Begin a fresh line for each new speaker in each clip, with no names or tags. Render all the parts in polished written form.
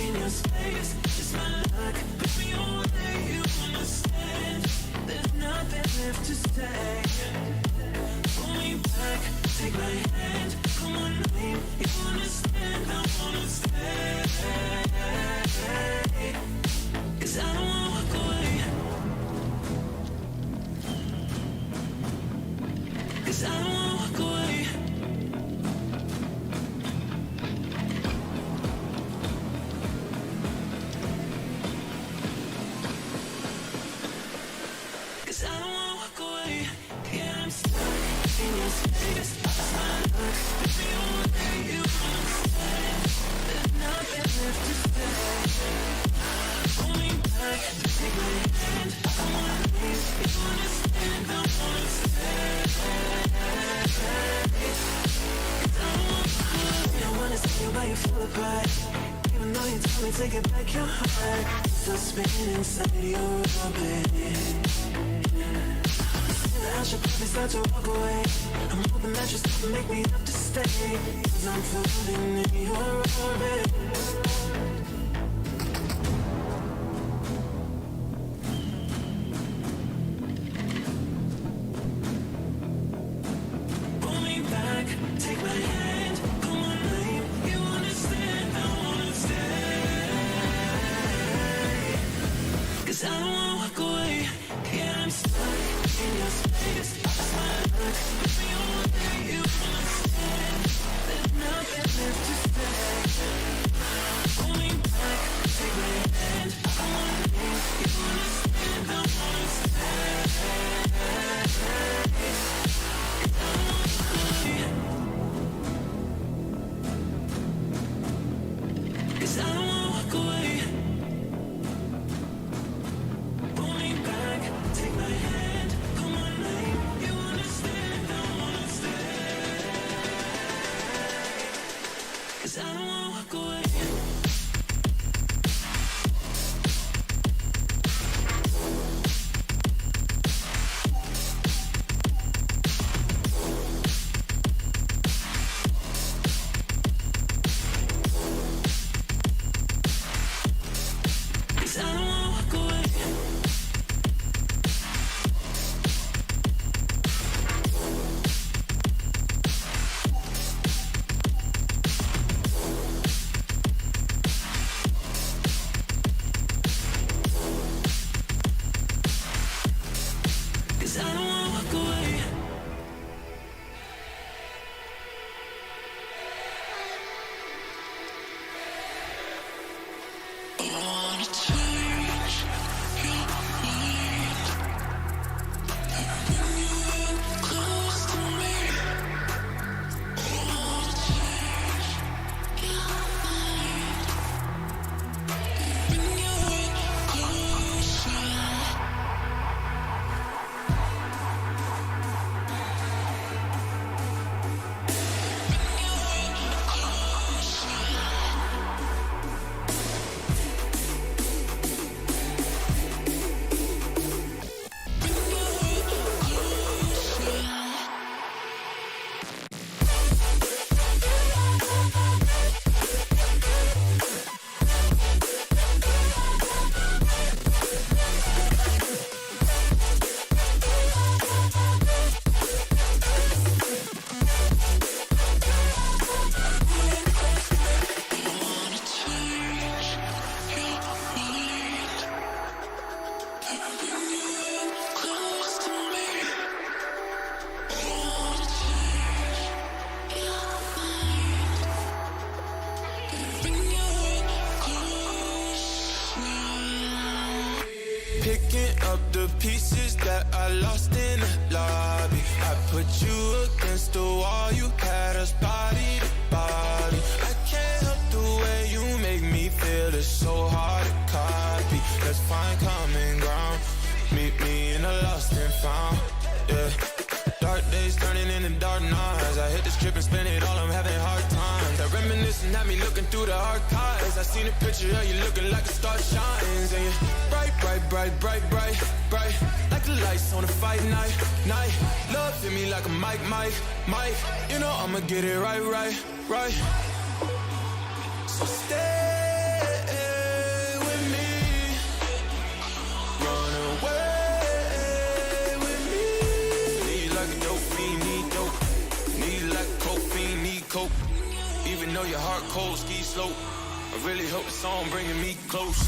in your space. Just my luck, put me away. You understand? There's nothing left to say. Pull me back, take my hand. Come on, name. You understand? I wanna stay. 'Cause I don't wanna walk away. 'Cause I don't wanna walk away. 'Cause I don't wanna walk away. Yeah, I'm stuck in your space. It's my luck, put me away. You understand? There's nothing left to say. Pull me back, take my hand. I wanna leave. You understand? I wanna stay. 'Cause I don't wanna walk away. I wanna see you while you fall apart. Even though you told me to get back your heart, still spinning inside your orbit. I should probably start to walk away. I'm hoping that you're still make me have to stay. 'Cause I'm floating in your orbit. Pull me back, take my hand. Come on, name. You understand? I wanna stay. 'Cause I don't wanna walk away. Yeah, I'm stuck in your space. It's my luck, put me away. You understand? There's nothing left to say. Pull me back, take my hand. I wanna leave. You understand? I wanna stay. 'Cause I don't wanna walk away. 'Cause I don't wanna walk away. Pull me back, take my hand. Come on, name. You understand? I wanna stay. 'Cause I don't wanna walk away.
Picking up the pieces that I lost in the lobby. I put you against the wall, you had us body to body. I can't help the way you make me feel, it's so hard to copy. Let's find common ground, meet me in the lost and found, yeah. Dark days turning into dark nights. I hit the strip and spend it all, I'm having hard times. That reminiscing had me looking through the archives. I seen a picture of you looking like a star shines. And you're bright, bright, bright, bright, bright, bright, like the lights on a fight night, night. Love hit me like a mic, mic, mic. You know I'ma get it right, right, right. So stay dark, cold, ski slope. I really hope the song bringing me close.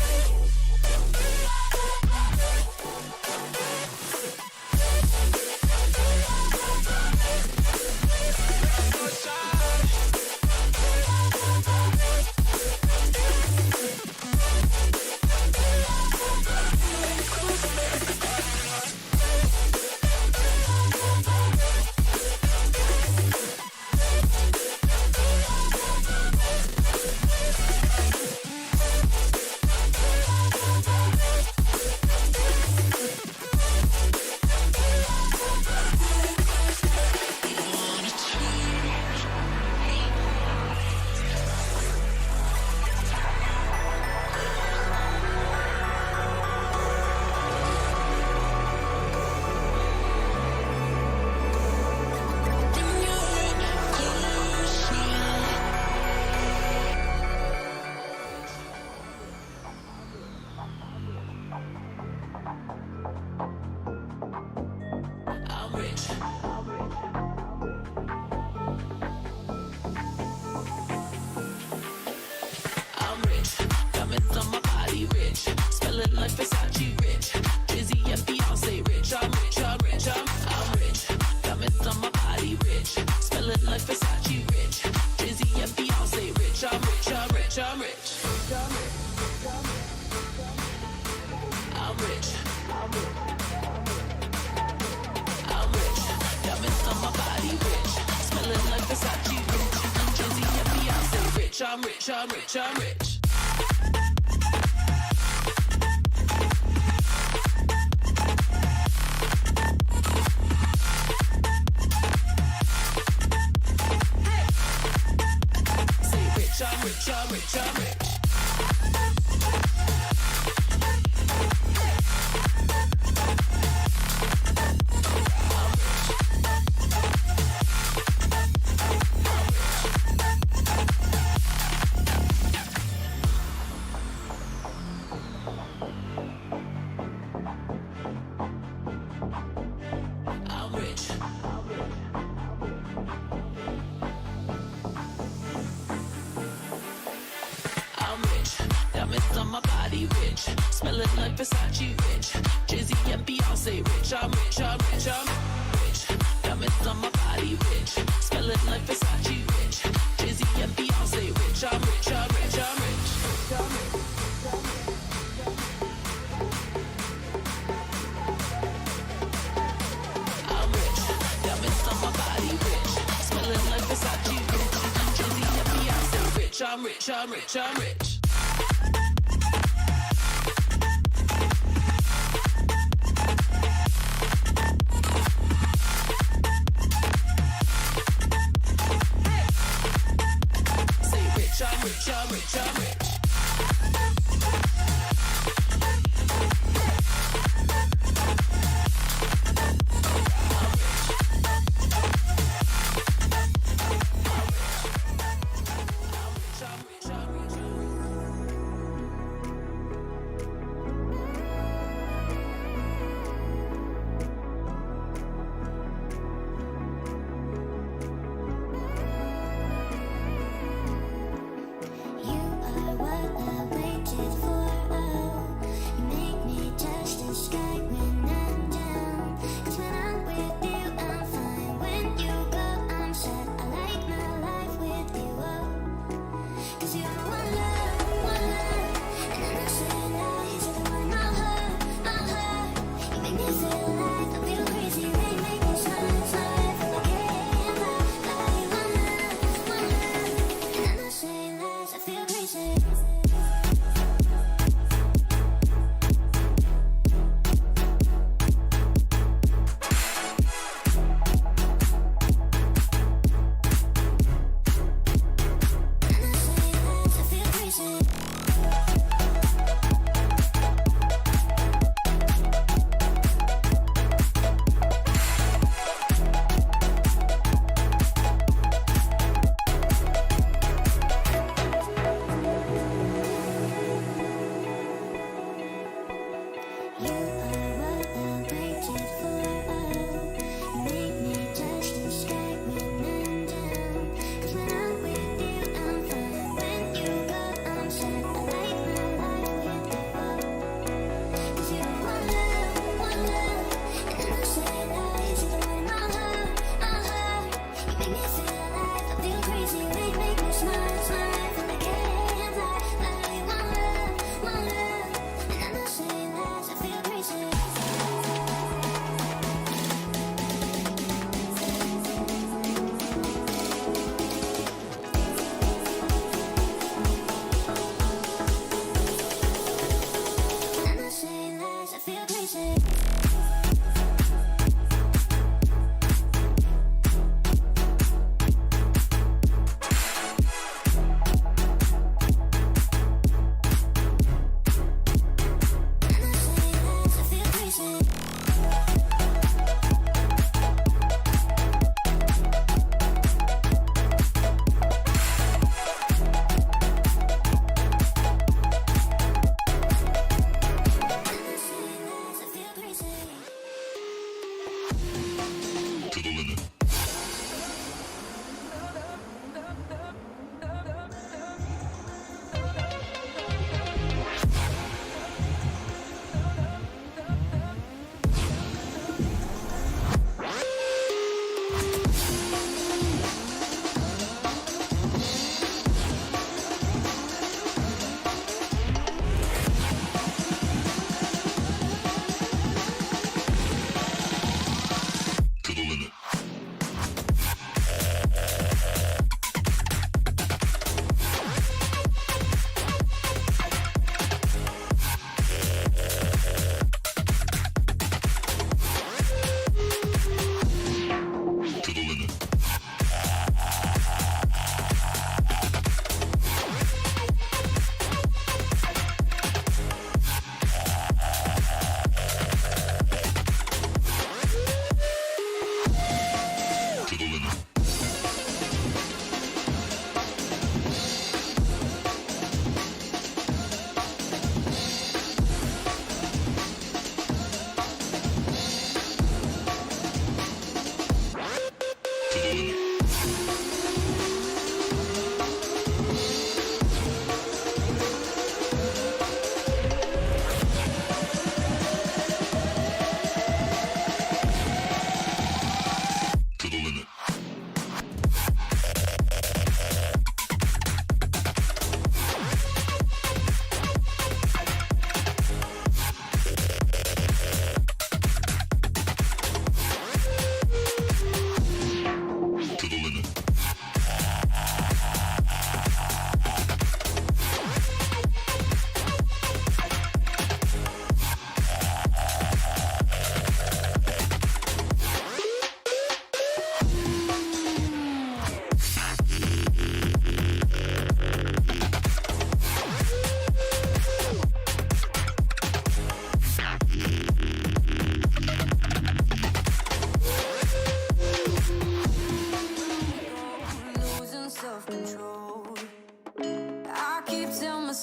I'm rich, I'm rich, I'm rich. Say rich, I'm rich, I'm rich, I'm rich. Smelling like Versace rich. Jay-Z and Beyonce rich. I'm rich, I'm rich, I'm rich. Diamonds on my body rich. Smelling like Versace rich. Jay-Z and Beyonce rich. I'm rich, I'm rich, I'm rich. I'm rich. Diamonds on my body rich. Smelling like Versace rich. Jay-Z and Beyonce rich. I'm rich, I'm rich, I'm rich. I'm rich, I'm rich, I'm rich. I'm rich, I'm rich, I'm rich.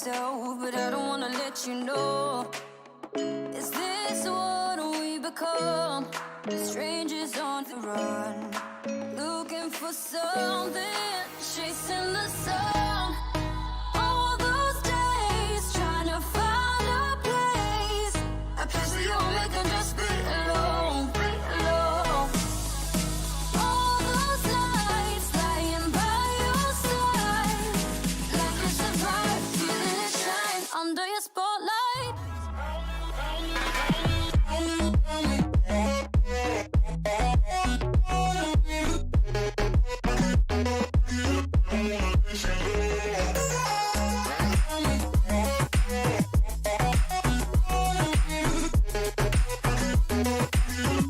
myself, but I don't wanna let you know. Is this what we become? Strangers on the run, looking for something, chasing the sun. All those days trying to find a place where you'll make them just be alone, be alone. All those nights lying by your side, like it's a vibe, feeling it shine under your spotlight.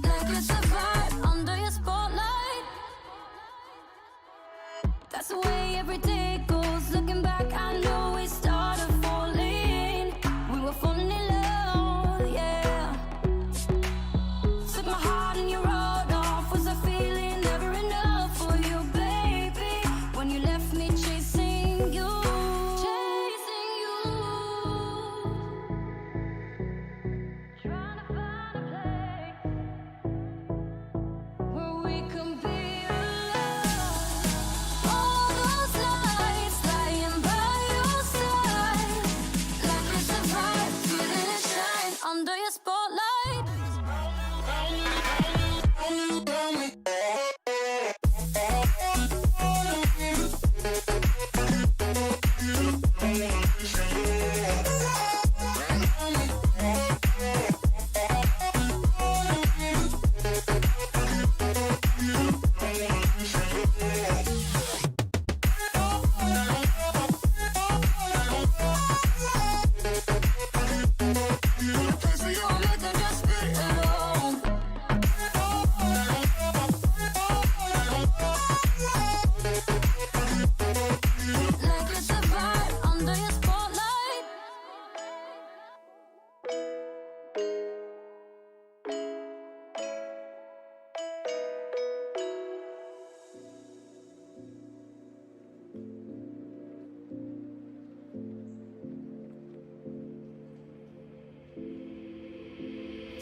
Like it's a vibe under your spotlight. That's the way every day goes. Looking back, I know we started falling. We were falling in love, yeah. Took my heart and you rode off. Was a feeling never enough for you, baby? When you left me chasing you, chasing you. Trying to find a place where we can be alone. All those nights lying by your side, like it's a vibe, feeling it shine under your spotlight. A place where you'll make them just be alone. Like it's a vibe under your spotlight.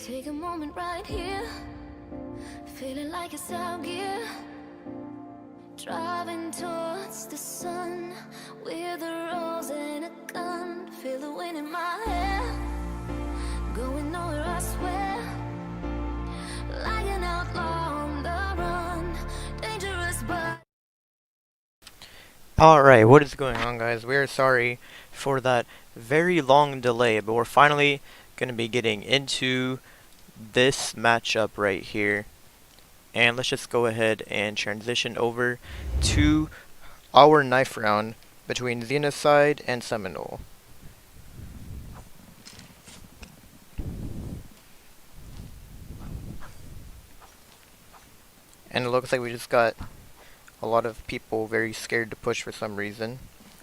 Take a moment right here, feeling like it's out gear. Driving towards the sun with a rose and a gun. Feel the wind in my hair, going nowhere I swear. Like an outlaw on the run, dangerous but
Alright, what is going on, guys? We're sorry for that very long delay, but we're finally going to be getting into this matchup right here. And let's just go ahead and transition over to our knife round between Xenocide and SeMinal. And it looks like we just got a lot of people very scared to push for some reason.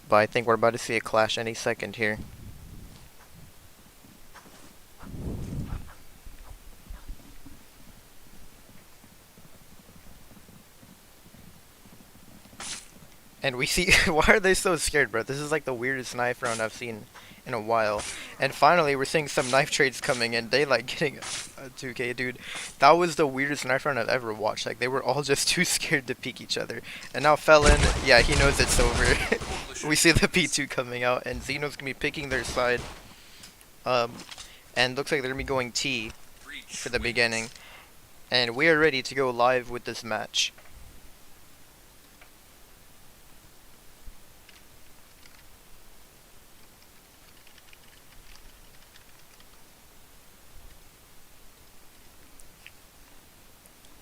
But I think we're about to see a clash any second here. And we see, why are they so scared, bro? This is like the weirdest knife round I've seen in a while. And finally, we're seeing some knife trades coming in. They like getting a 2K, dude. That was the weirdest knife round I've ever watched. Like, they were all just too scared to peek each other. And now Felon, yeah, he knows it's over. We see the P2 coming out, and Xeno's gonna be picking their side. And looks like they're gonna be going T for the beginning. And we are ready to go live with this match.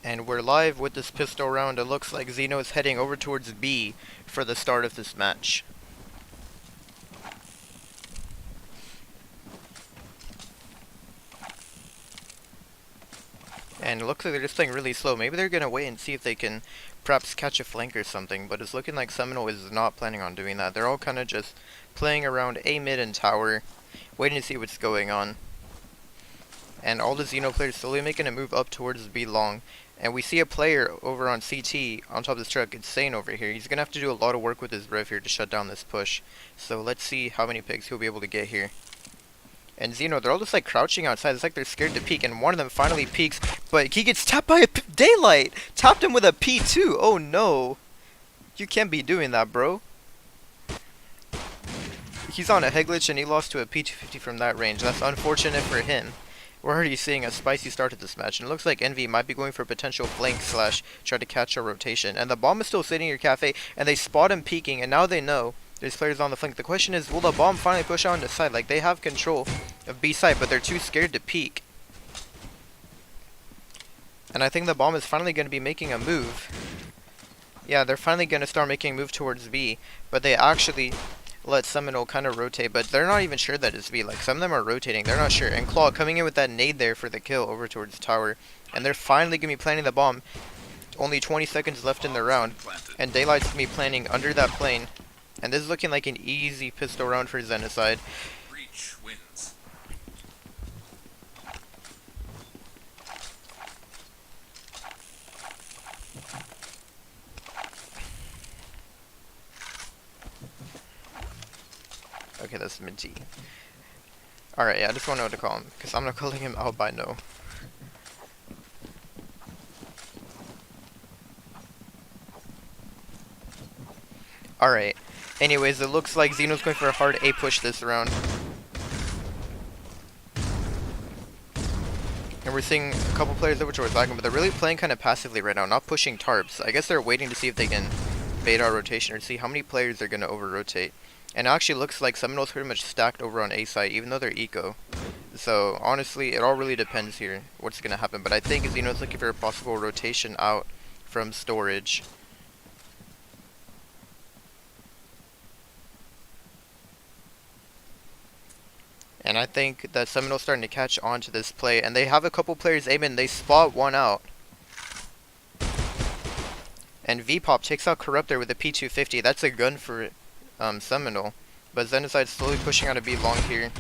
And we're live with this pistol round. It looks like Xeno is heading over towards B for the start of this match. And it looks like they're just playing really slow. Maybe they're going to wait and see if they can perhaps catch a flank or something. But it's looking like SeMinal is not planning on doing that. They're all kind of just playing around A mid and tower, waiting to see what's going on. And all the Xeno players slowly making a move up towards B long. And we see a player over on CT on top of this truck. It's Sane over here. He's going to have to do a lot of work with his rev here to shut down this push. So let's see how many picks he'll be able to get here. And Xeno, they're all just like crouching outside. It's like they're scared to peek. And one of them finally peeks. But he gets tapped by a Daylight. Tapped him with a P2. Oh no. You can't be doing that, bro. He's on a head glitch and he lost to a P250 from that range. That's unfortunate for him. We're already seeing a spicy start to this match, and it looks like Envy might be going for a potential flank slash try to catch a rotation. And the bomb is still sitting in your cafe, and they spot him peeking, and now they know there's players on the flank. The question is, will the bomb finally push on the side? Like, they have control of B side, but they're too scared to peek. And I think the bomb is finally going to be making a move. Yeah, they're finally going to start making a move towards B, but they actually let SeMinal kind of rotate, but they're not even sure that it's V. Like, some of them are rotating, they're not sure. And Claw coming in with that nade there for the kill over towards tower. And they're finally going to be planting the bomb. Only 20 seconds left in the round. And Daylight's going to be planting under that plane. And this is looking like an easy pistol round for Xenocide.
Breach wins.
Okay, that's Minty. Alright, yeah, I just want to know what to call him, because I'm not calling him albino. Alright, anyways, it looks like Xeno's going for a hard A push this round. And we're seeing a couple players over towards Lagging, but they're really playing kind of passively right now, not pushing tarps. I guess they're waiting to see if they can bait our rotation or see how many players they're going to over-rotate. And it actually looks like SeMinal's pretty much stacked over on A side, even though they're eco. So, honestly, it all really depends here what's going to happen. But I think Xeno's looking for a possible rotation out from storage. And I think that SeMinal's starting to catch on to this play. And they have a couple players aiming. They spot one out. And V-Pop takes out Corruptor with a P250. That's a gun for SeMinal, but Xenocide's slowly pushing out a B long here.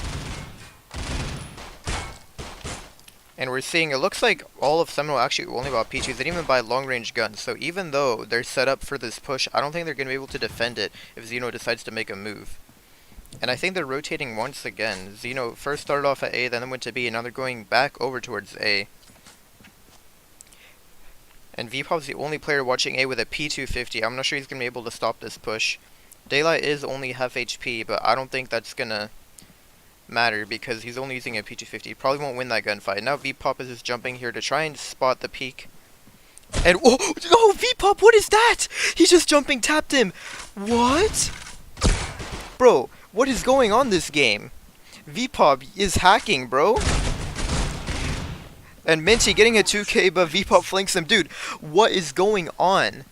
And we're seeing, it looks like all of SeMinal actually only bought P2s. They didn't even buy long range guns, so even though they're set up for this push, I don't think they're going to be able to defend it if Xeno decides to make a move. And I think they're rotating once again. Xeno first started off at A, then went to B, and now they're going back over towards A. And V-Pop's the only player watching A with a P250. I'm not sure he's going to be able to stop this push. Daylight is only half HP, but I don't think that's gonna matter because he's only using a P250. He probably won't win that gunfight. Now V-Pop is just jumping here to try and spot the peak. And oh, V-Pop, what is that? He's just jumping, tapped him. What? Bro, what is going on this game? V-Pop is hacking, bro. And Minty getting a 2K, but V-Pop flanks him. Dude, what is going on?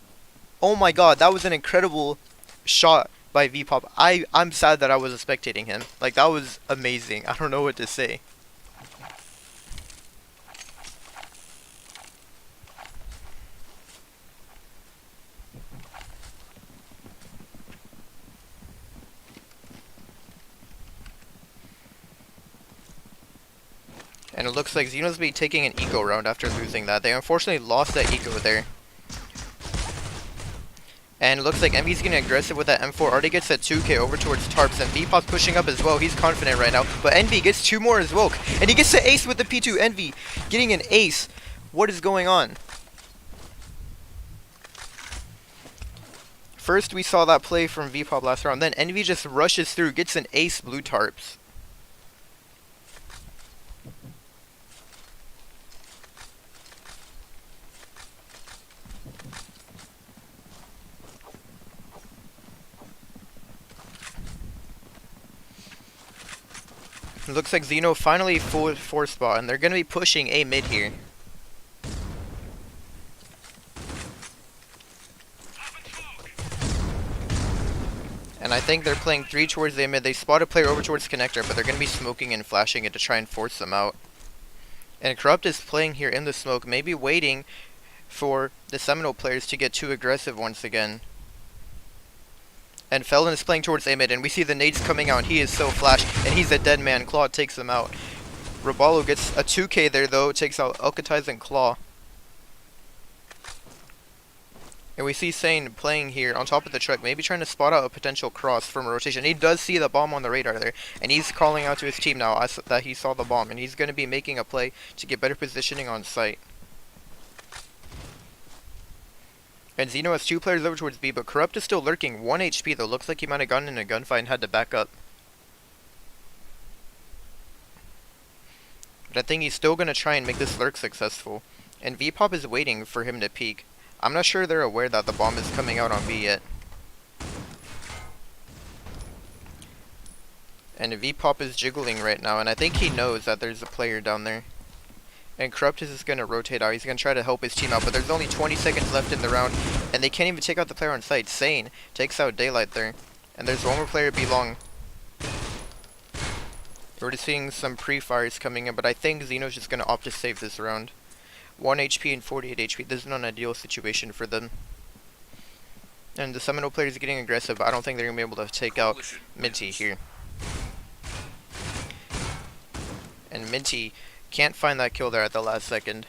Oh my god, that was an incredible shot by V-Pop. I'm sad that I was spectating him. Like, that was amazing. I don't know what to say. And it looks like Xeno's be taking an eco round after losing that. They unfortunately lost that eco there. And it looks like Envy's getting aggressive with that M4. Already gets that 2K over towards Tarps. And V-Pop's pushing up as well. He's confident right now. But Envy gets 2 more as well. And he gets the ace with the P2. Envy getting an ace. What is going on? First we saw that play from V-Pop last round. Then Envy just rushes through. Gets an ace blue Tarps. It looks like Xeno finally full 4 spot, and they're going to be pushing A mid here. And I think they're playing 3 towards A mid. They spot a player over towards connector, but they're going to be smoking and flashing it to try and force them out. And Corrupt is playing here in the smoke, maybe waiting for the SeMinal players to get too aggressive once again. And Felon is playing towards A mid, and we see the nades coming out. He is so flashed, and he's a dead man. Claw takes him out. Robalo gets a 2K there, though. Takes out Alcatiz and Claw. And we see Sane playing here on top of the truck, maybe trying to spot out a potential cross from a rotation. He does see the bomb on the radar there, and he's calling out to his team now that he saw the bomb, and he's going to be making a play to get better positioning on site. And Xeno has 2 players over towards B, but Corrupt is still lurking. 1 HP though. Looks like he might have gotten in a gunfight and had to back up. But I think he's still going to try and make this lurk successful. And VPop is waiting for him to peek. I'm not sure they're aware that the bomb is coming out on B yet. And VPop is jiggling right now, and I think he knows that there's a player down there. And Corrupt is just going to rotate out. He's going to try to help his team out, but there's only 20 seconds left in the round, and they can't even take out the player on site. Sane takes out Daylight there. And there's one more player belong. We're just seeing some pre-fires coming in, but I think Xeno's just going to opt to save this round. 1 HP and 48 HP. This is not an ideal situation for them. And the SeMinal player is getting aggressive, but I don't think they're going to be able to take out Minty here. And Minty can't find that kill there at the last second.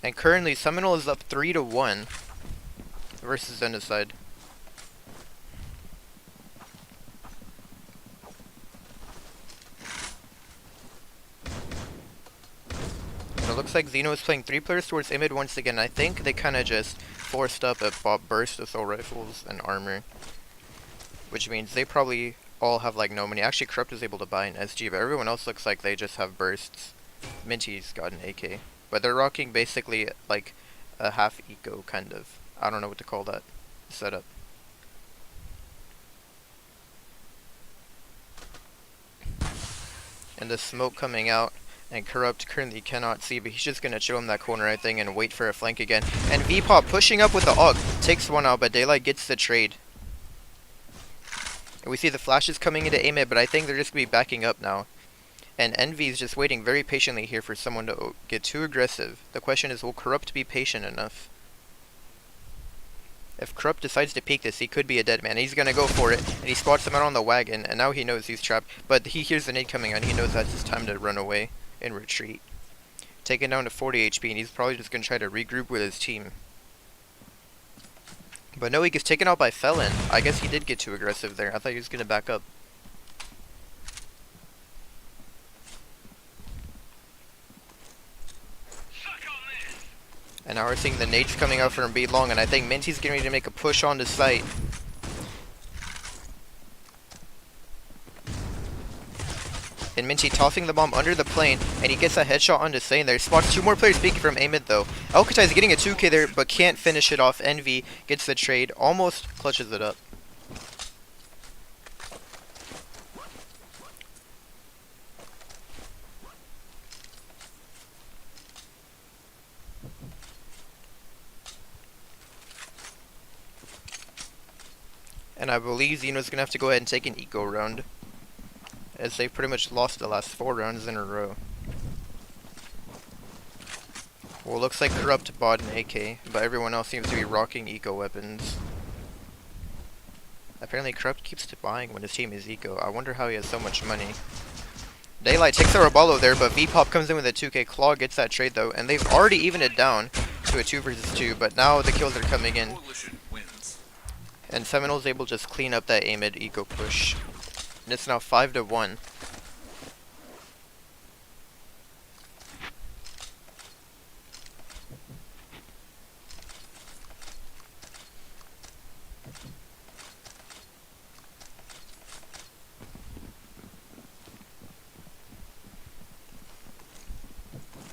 And currently, SeMinal is up 3-1 versus Xenocide. It looks like Xeno is playing 3 players towards Imid once again. I think they kind of just forced up a burst assault rifles and armor, which means they probably all have like no money. Actually, Corrupt is able to buy an SG, but everyone else looks like they just have bursts. Minty's got an AK, but they're rocking basically like a half eco kind of. I don't know what to call that setup. And the smoke coming out. And Corrupt currently cannot see, but he's just going to show him that corner, I think, and wait for a flank again. And VPop pushing up with the AUG. Takes one out, but Daylight gets the trade. And we see the flashes coming into Amid, but I think they're just going to be backing up now. And Envy is just waiting very patiently here for someone to get too aggressive. The question is, will Corrupt be patient enough? If Corrupt decides to peek this, he could be a dead man. He's going to go for it, and he spots him out on the wagon, and now he knows he's trapped. But he hears the nade coming on, he knows that's his time to run away. In retreat. Taken down to 40 HP, and he's probably just going to try to regroup with his team. But no, he gets taken out by Felon. I guess he did get too aggressive there. I thought he was going to back up. And now we're seeing the nades coming out from B long, and I think Minty's getting ready to make a push onto site. And Minty tossing the bomb under the plane, and he gets a headshot onto Sane there. Spots 2 more players peeking from Amid though. Alcatai is getting a 2K there, but can't finish it off. Envy gets the trade, almost clutches it up. And I believe Xeno's going to have to go ahead and take an eco round, as they've pretty much lost the last 4 rounds in a row. Well, looks like Corrupt bought an AK, but everyone else seems to be rocking eco weapons. Apparently Corrupt keeps buying when his team is eco. I wonder how he has so much money. Daylight takes a Robalo there, but VPop comes in with a 2K. Claw gets that trade though, and they've already evened it down to a 2 versus 2, but now the kills are coming in. And SeMinal's able to just clean up that Amid eco push. And it's now 5-1.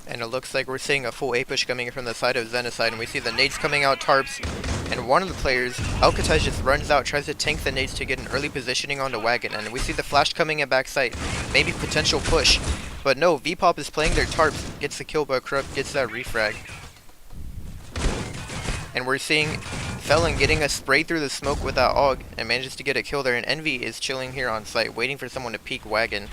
And it looks like we're seeing a full A push coming in from the side of Xenocide, and we see the nades coming out, tarps, and one of the players, Alcatai, just runs out, tries to tank the nades to get an early positioning on the wagon, and we see the flash coming in backside, maybe potential push, but no, VPop is playing their tarps, gets the kill, but Corrupt gets that refrag. And we're seeing Felon getting a spray through the smoke with that AUG, and manages to get a kill there, and Envy is chilling here on site, waiting for someone to peek wagon.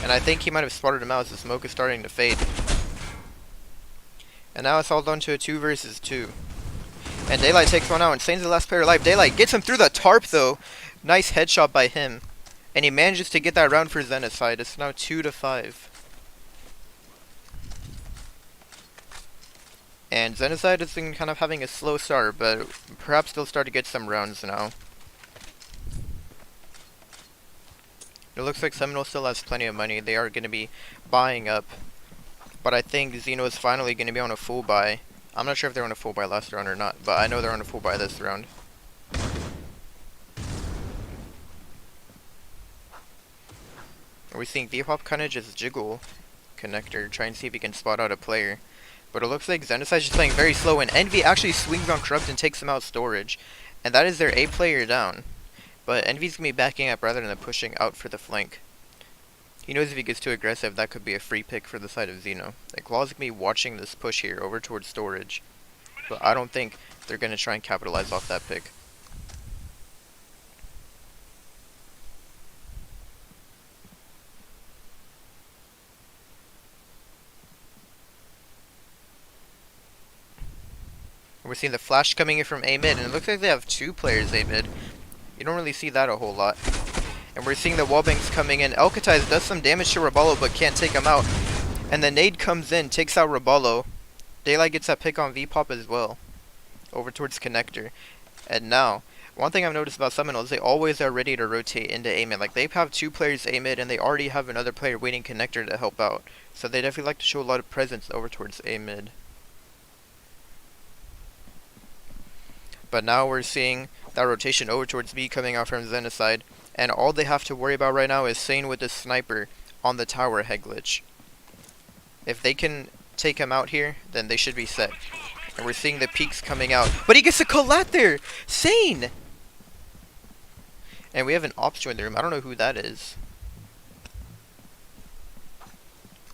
And I think he might have spotted him out as the smoke is starting to fade. And now it's all down to a 2 versus 2. And Daylight takes one out. Insane's the last player alive. Daylight gets him through the tarp though. Nice headshot by him. And he manages to get that round for Xenocide. It's now 2-5. And Xenocide is kind of having a slow start, but perhaps they'll start to get some rounds now. It looks like SeMinal still has plenty of money. They are going to be buying up. But I think Xeno is finally going to be on a full buy. I'm not sure if they're on a full buy last round or not, but I know they're on a full buy this round. We're seeing V-Hop kind of just jiggle connector, try and see if he can spot out a player. But it looks like Xenocide is just playing very slow, and Envy actually swings on Corrupt and takes him out storage. And that is their A player down. But Envy's going to be backing up rather than pushing out for the flank. He knows if he gets too aggressive, that could be a free pick for the side of Xeno. Like, Claw's going to be watching this push here over towards storage. But I don't think they're going to try and capitalize off that pick. We're seeing the flash coming in from A mid, and it looks like they have 2 players A mid. You don't really see that a whole lot. And we're seeing the wallbangs coming in. Alcatiz does some damage to Raballo, but can't take him out. And the nade comes in, takes out Raballo. Daylight gets that pick on V-Pop as well. Over towards connector. And now, one thing I've noticed about SeMinal is they always are ready to rotate into A mid. Like, they have 2 players A mid, and they already have another player waiting connector to help out. So they definitely like to show a lot of presence over towards A mid. But now we're seeing that rotation over towards B coming out from Xenocide. And all they have to worry about right now is Sane with the sniper on the tower head glitch. If they can take him out here, then they should be set. And we're seeing the peaks coming out. But he gets a collat there! Sane! And we have an ops join the room. I don't know who that is.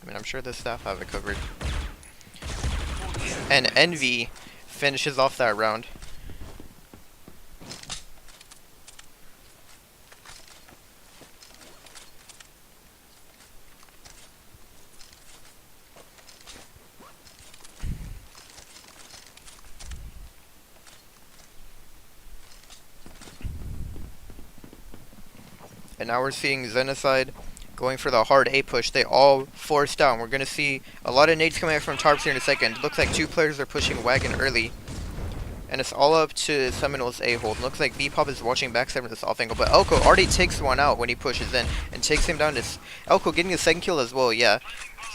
I mean, I'm sure the staff have it covered. And Envy finishes off that round. And now we're seeing Xenocide going for the hard A push. They all force down. We're going to see a lot of nades coming out from tarps here in a second. It looks like 2 players are pushing wagon early. And it's all up to Seminol's A hold. Looks like V-Pop is watching backside with this off angle. But Elko already takes one out when he pushes in. And takes him down to... Elko getting a second kill as well, yeah.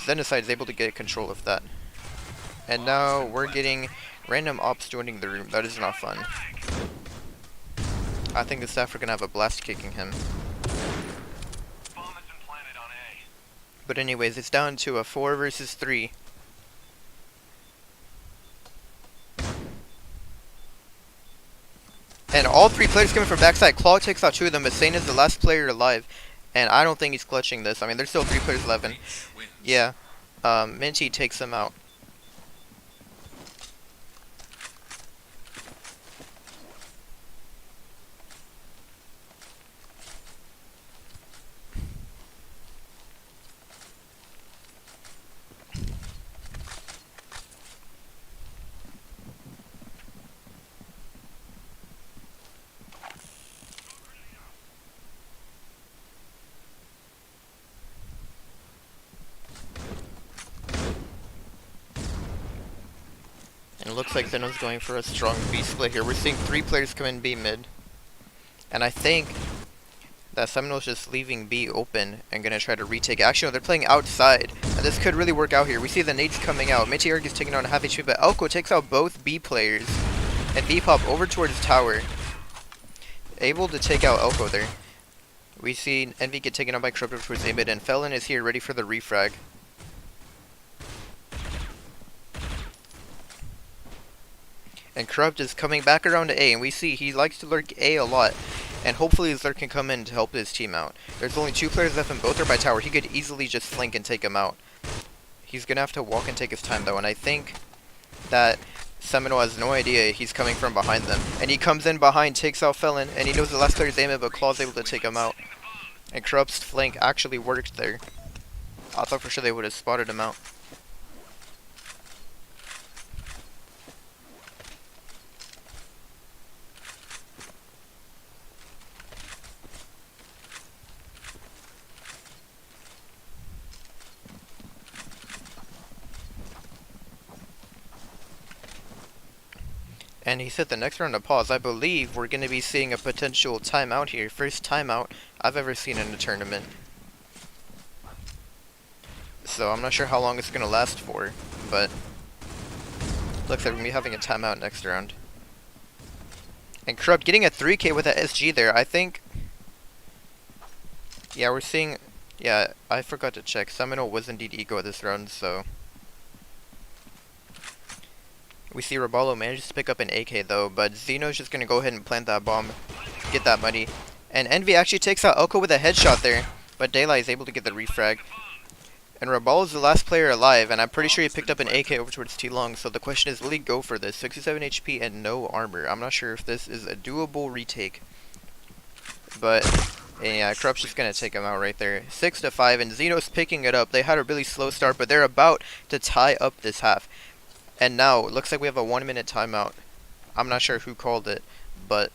Xenocide is able to get control of that. And now we're getting random ops joining the room. That is not fun. I think the staff are going to have a blast kicking him. But anyways, it's down to a 4 versus 3. And all 3 players coming from backside. Claw takes out 2 of them, but Sane is the last player alive. And I don't think he's clutching this. I mean, there's still 3 players left. Yeah. Minty takes him out. And it looks like Zeno's going for a strong B split here. We're seeing 3 players come in B mid. And I think that SeMinal's just leaving B open and gonna try to retake. Actually, no, they're playing outside. And this could really work out here. We see the nades coming out. Meteoric is taking on a half HP, but Elko takes out both B players. And V-Pop over towards tower. Able to take out Elko there. We see Envy get taken out by Corrupt towards A mid, and Felon is here ready for the refrag. And Corrupt is coming back around to A, and we see he likes to lurk A a lot. And hopefully his lurk can come in to help his team out. There's only 2 players left and both are by tower. He could easily just flank and take him out. He's going to have to walk and take his time though, and I think that SeMinal has no idea he's coming from behind them. And he comes in behind, takes out Felon, and he knows the last player's aiming, but Claw's able to take him out. And Corrupt's flank actually worked there. I thought for sure they would have spotted him out. And he said the next round of pause. I believe we're going to be seeing a potential timeout here. First timeout I've ever seen in a tournament. So I'm not sure how long it's going to last for, but looks like we're going to be having a timeout next round. And Corrupt getting a 3K with that SG there, I think. Yeah, we're seeing... Yeah, I forgot to check. SeMinal was indeed Ego this round, so... We see Robalo manages to pick up an AK though, but Xeno's just going to go ahead and plant that bomb, get that money. And Envy actually takes out Elko with a headshot there, but Daylight is able to get the refrag. And Robalo's the last player alive, and I'm pretty sure he picked up an AK over towards T-Long, so the question is, will he go for this? 67 HP and no armor. I'm not sure if this is a doable retake. But, yeah, Corrupt's just going to take him out right there. 6-5, and Xeno's picking it up. They had a really slow start, but they're about to tie up this half. And now, it looks like we have a 1-minute timeout. I'm not sure who called it, but...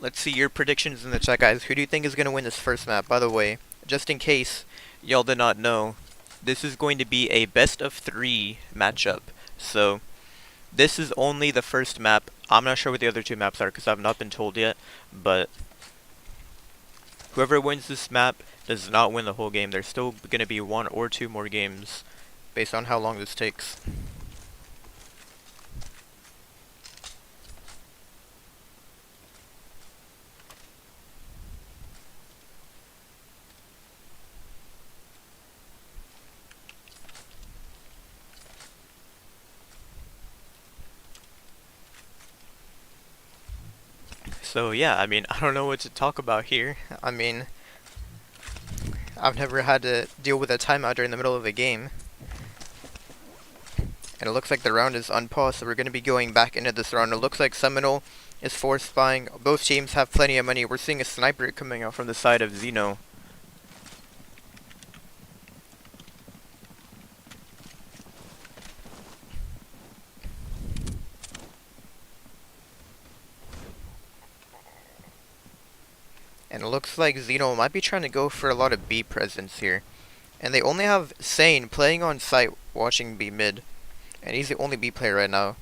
Let's see your predictions in the chat, guys. Who do you think is going to win this first map? By the way, just in case y'all did not know, this is going to be a best of 3 matchup. So, this is only the first map. I'm not sure what the other 2 maps are because I've not been told yet, but... Whoever wins this map does not win the whole game. There's still going to be 1 or 2 more games based on how long this takes. So yeah, I mean, I don't know what to talk about here. I mean, I've never had to deal with a timeout during the middle of a game. And it looks like the round is unpaused, so we're going to be going back into this round. It looks like SeMinal is force spying. Both teams have plenty of money. We're seeing a sniper coming out from the side of Xeno. And it looks like Xeno might be trying to go for a lot of B presence here. And they only have Sane playing on site watching B mid. And he's the only B player right now.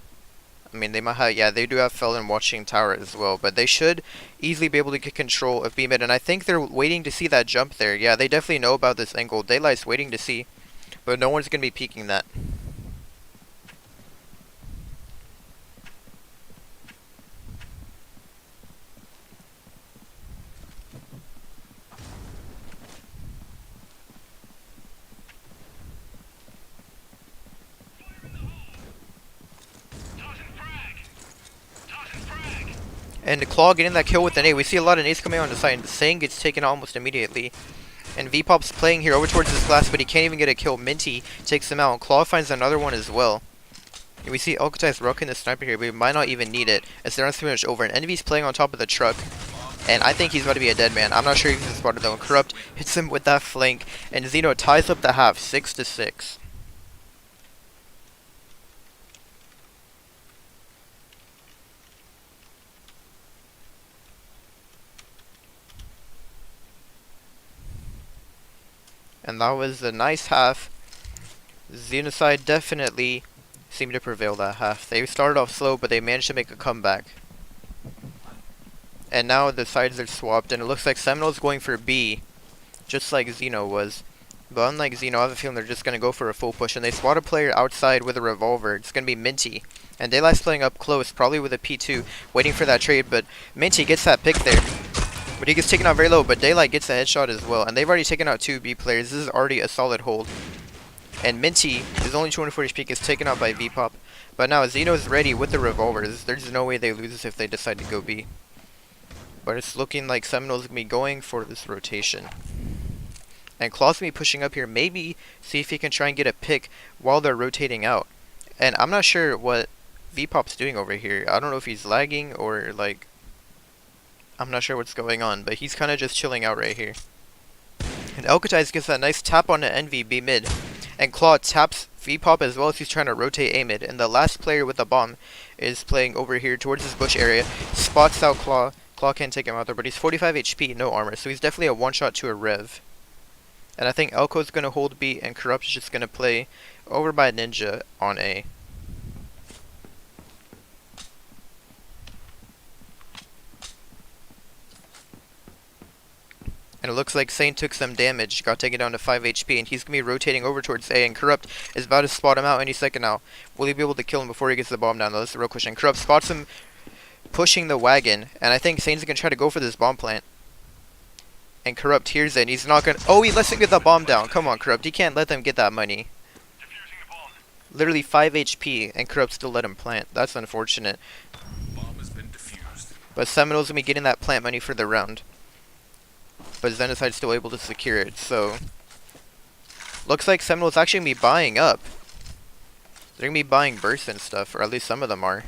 I mean, they might have, yeah, they do have Felon watching tower as well. But they should easily be able to get control of B mid. And I think they're waiting to see that jump there. Yeah, they definitely know about this angle. Daylight's waiting to see. But no one's going to be peeking that. And Claw getting that kill with an A. We see a lot of nades coming on the side, and Sang gets taken almost immediately. And V-Pop's playing here over towards this glass, but he can't even get a kill. Minty takes him out, and Claw finds another one as well. And we see Alcatraz rocking the sniper here, but he might not even need it, as they're not pretty much over. And Envy's playing on top of the truck, and I think he's about to be a dead man. I'm not sure if he's spotted though. Corrupt hits him with that flank, and Xeno ties up the half, 6-6. And that was a nice half. Xenocide definitely seemed to prevail that half. They started off slow, but they managed to make a comeback. And now the sides are swapped, and it looks like SeMinal is going for B, just like Xeno was. But unlike Xeno, I have a feeling they're just going to go for a full push. And they spot a player outside with a revolver. It's going to be Minty. And Daylight's playing up close, probably with a P2, waiting for that trade. But Minty gets that pick there. But he gets taken out very low, but Daylight gets a headshot as well. And they've already taken out 2 B players. This is already a solid hold. And Minty is only 240 HP, gets taken out by V-Pop. But now Xeno's ready with the revolvers. There's no way they lose this if they decide to go B. But it's looking like SeMinal's going to be going for this rotation. And Claw's going to be pushing up here. Maybe see if he can try and get a pick while they're rotating out. And I'm not sure what V-Pop's doing over here. I don't know if he's lagging or like... I'm not sure what's going on, but he's kind of just chilling out right here. And Alcatize gets that nice tap on the Envy B mid. And Claw taps V-Pop as well as he's trying to rotate A mid. And the last player with the bomb is playing over here towards this bush area. Spots out Claw. Claw can't take him out there, but he's 45 HP, no armor. So he's definitely a one-shot to a rev. And I think Elko's gonna hold B and Corrupt's just gonna play over by Ninja on A. And it looks like Sane took some damage, got taken down to 5 HP, and he's going to be rotating over towards A, and Corrupt is about to spot him out any second now. Will he be able to kill him before he gets the bomb down? That's the real question. Corrupt spots him pushing the wagon, and I think Sane's going to try to go for this bomb plant. And Corrupt hears it, and he's not going to... Oh, he lets him get the bomb down. Come on, Corrupt. He can't let them get that money. Literally 5 HP, and Corrupt still let him plant. That's unfortunate.
Bomb has been defused.
But SeMinal's going to be getting that plant money for the round. But Xenocide's still able to secure it, so... Looks like SeMinal's actually going to be buying up. They're going to be buying bursts and stuff, or at least some of them are.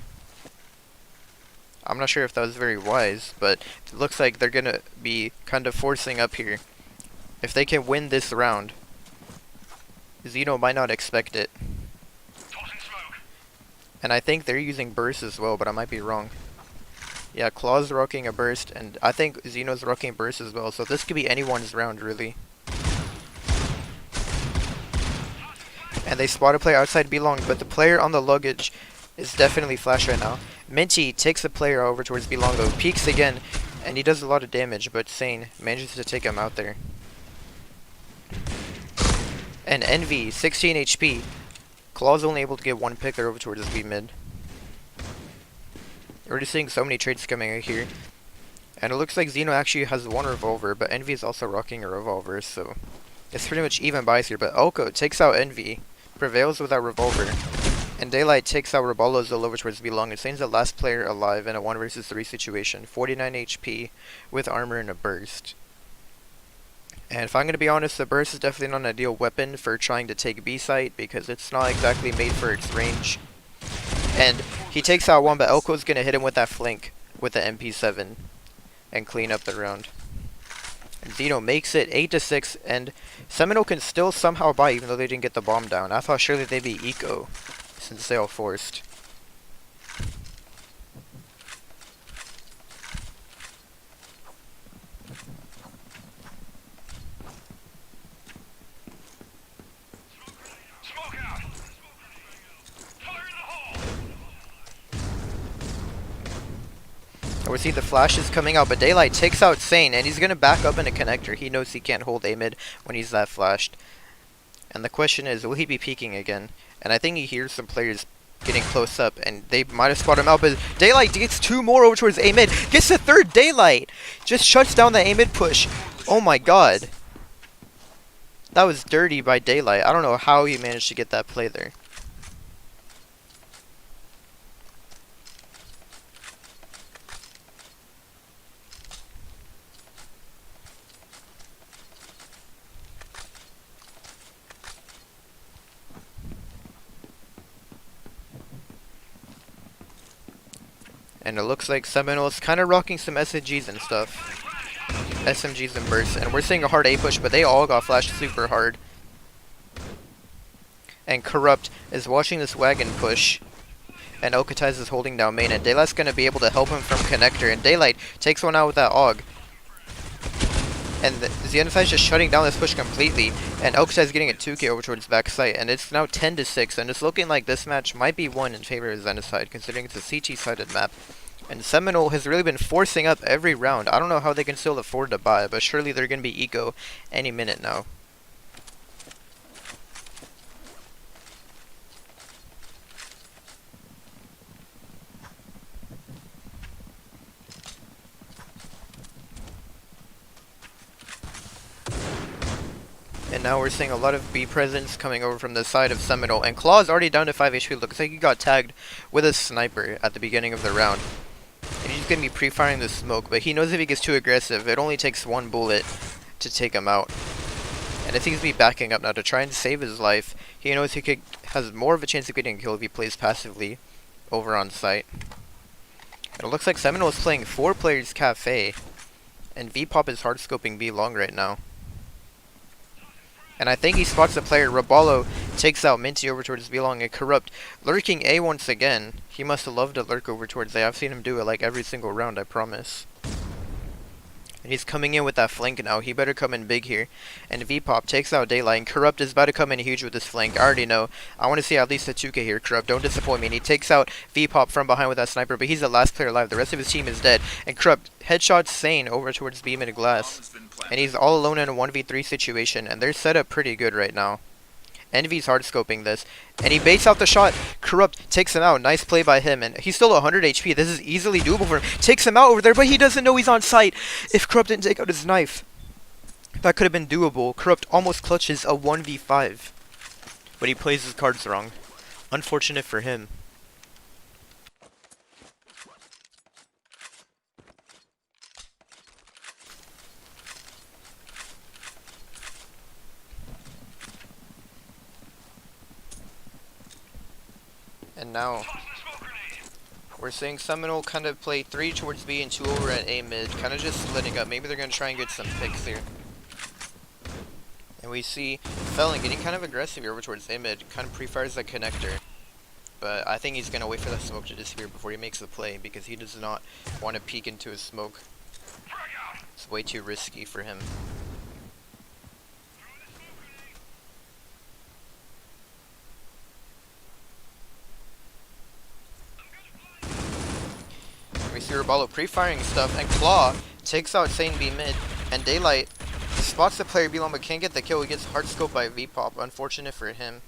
I'm not sure if that was very wise, but it looks like they're going to be kind of forcing up here. If they can win this round, Xeno might not expect it. And I think they're using bursts as well, but I might be wrong. Yeah, Claw's rocking a burst, and I think Xeno's rocking a burst as well, so this could be anyone's round, really. And they spot a player outside B long, but the player on the luggage is definitely flash right now. Minty takes the player over towards B long though, peeks again, and he does a lot of damage, but Sane manages to take him out there. And Envy, 16 HP. Claw's only able to get one pick there over towards B mid. We're just seeing so many trades coming out here. And it looks like Xeno actually has one revolver, but Envy is also rocking a revolver, so it's pretty much even buys here. But Elko takes out Envy, prevails with that revolver, and Daylight takes out Robalo's over towards B long and Sane's the last player alive in a 1 versus 3 situation. 49 HP with armor and a burst. And if I'm going to be honest, the burst is definitely not an ideal weapon for trying to take B site, because it's not exactly made for its range. And he takes out one, but Elko's going to hit him with that flank with the MP7 and clean up the round. And Xeno makes it 8-6, and SeMinal can still somehow buy even though they didn't get the bomb down. I thought surely they'd be eco since they all forced. And we see the flashes coming out, but Daylight takes out Sane, and he's going to back up in a connector. He knows he can't hold A mid when he's that flashed. And the question is, will he be peeking again? And I think he hears some players getting close up, and they might have spotted him out, but Daylight gets 2 more over towards A mid. Gets the 3rd Daylight! Just shuts down the A mid push. Oh my god. That was dirty by Daylight. I don't know how he managed to get that play there. And it looks like SeMinal is kind of rocking some SMGs and stuff. SMGs and bursts. And we're seeing a hard A push, but they all got flashed super hard. And Corrupt is watching this wagon push. And Okatize is holding down main. And Daylight's going to be able to help him from connector. And Daylight takes one out with that AUG. And Xenocide is just shutting down this push completely. And Okatize is getting a 2k over towards back site. And it's now 10-6. And it's looking like this match might be won in favor of Xenocide, considering it's a CT-sided map. And SeMinal has really been forcing up every round. I don't know how they can still afford to buy, but surely they're going to be eco any minute now. And now we're seeing a lot of B presence coming over from the side of SeMinal. And Claw is already down to 5 HP. Looks like he got tagged with a sniper at the beginning of the round. And he's going to be pre-firing the smoke. But he knows if he gets too aggressive, it only takes 1 bullet to take him out. And I think he's going to be backing up now to try and save his life. He knows he has more of a chance of getting a kill if he plays passively over on site. And it looks like SeMinal is playing 4 players Cafe. And V-Pop is hard scoping B long right now. And I think he spots the player. Robalo takes out Minty over towards B long, and Corrupt lurking A once again. He must have loved to lurk over towards A. I've seen him do it like every single round, I promise. And he's coming in with that flank now. He better come in big here. And V-Pop takes out Daylight. And Corrupt is about to come in huge with this flank. I already know. I want to see at least a 2K here. Corrupt, don't disappoint me. And he takes out V-Pop from behind with that sniper. But he's the last player alive. The rest of his team is dead. And Corrupt headshots Sane over towards B mid glass. And he's all alone in a 1v3 situation. And they're set up pretty good right now. Envy's hard scoping this, and he baits out the shot. Corrupt takes him out. Nice play by him, and he's still 100 HP. This is easily doable for him. Takes him out over there, but he doesn't know he's on site. If Corrupt didn't take out his knife, that could have been doable. Corrupt almost clutches a 1v5, but he plays his cards wrong. Unfortunate for him. And now, we're seeing SeMinal kind of play 3 towards B and 2 over at A mid, kind of just splitting up. Maybe they're going to try and get some picks here. And we see Felon getting kind of aggressive here over towards A mid, kind of pre-fires the connector. But I think he's going to wait for the smoke to disappear before he makes the play, because he does not want to peek into his smoke. It's way too risky for him. We see Raballo pre-firing stuff, and Claw takes out Sane B mid, and Daylight spots the player B long but can't get the kill. He gets hard scoped by V-Pop, unfortunate for him.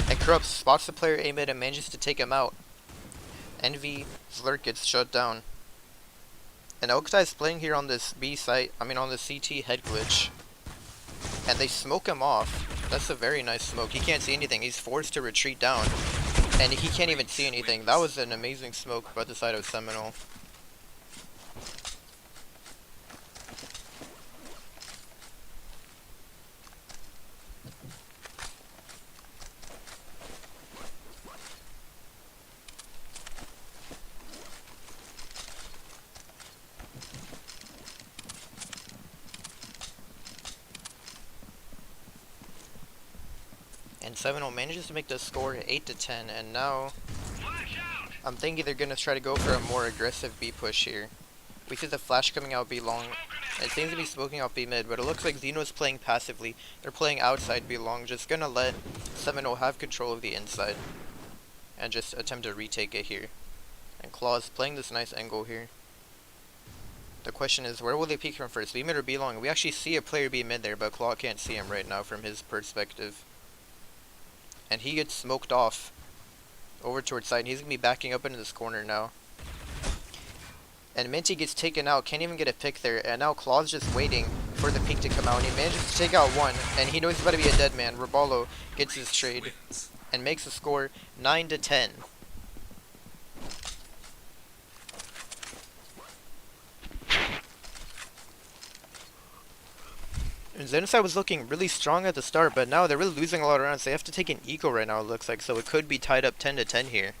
And Corrupt spots the player A mid and manages to take him out. Envy's lurk gets shut down. And Oktai playing here on this B site, on the CT head glitch. And they smoke him off. That's a very nice smoke. He can't see anything. He's forced to retreat down. And he can't even see anything. That was an amazing smoke by the side of SeMinal. And SeMinal manages to make the score 8-10, and now I'm thinking they're gonna try to go for a more aggressive B push here. We see the flash coming out B long. It seems to be smoking out B mid, but it looks like Xeno's playing passively. They're playing outside B long, just gonna let SeMinal have control of the inside and just attempt to retake it here. And Claw's playing this nice angle here. The question is, where will they peek from first, B mid or B long? We actually see a player B mid there, but Claw can't see him right now from his perspective. And he gets smoked off over towards side. He's going to be backing up into this corner now. And Minty gets taken out. Can't even get a pick there. And now Claw's just waiting for the peek to come out. And he manages to take out one. And he knows he's about to be a dead man. Raballo gets his trade and makes the score 9-10. And Xenocide was looking really strong at the start, but now they're really losing a lot of rounds. They have to take an eco right now, it looks like, so it could be tied up 10-10 here.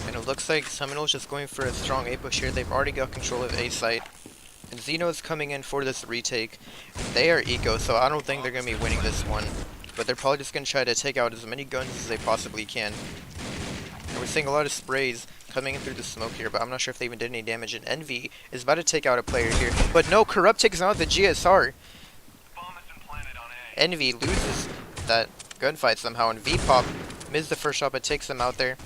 It looks like SeMinal's just going for a strong A push here. They've already got control of A site. And Xeno is coming in for this retake. They are eco, so I don't think they're going to be winning this one. But they're probably just going to try to take out as many guns as they possibly can. And we're seeing a lot of sprays coming in through the smoke here, but I'm not sure if they even did any damage. And Envy is about to take out a player here. But no, Corrupt takes out the GSR. Envy loses that gunfight somehow, and V-Pop misses the first shot but takes them out there.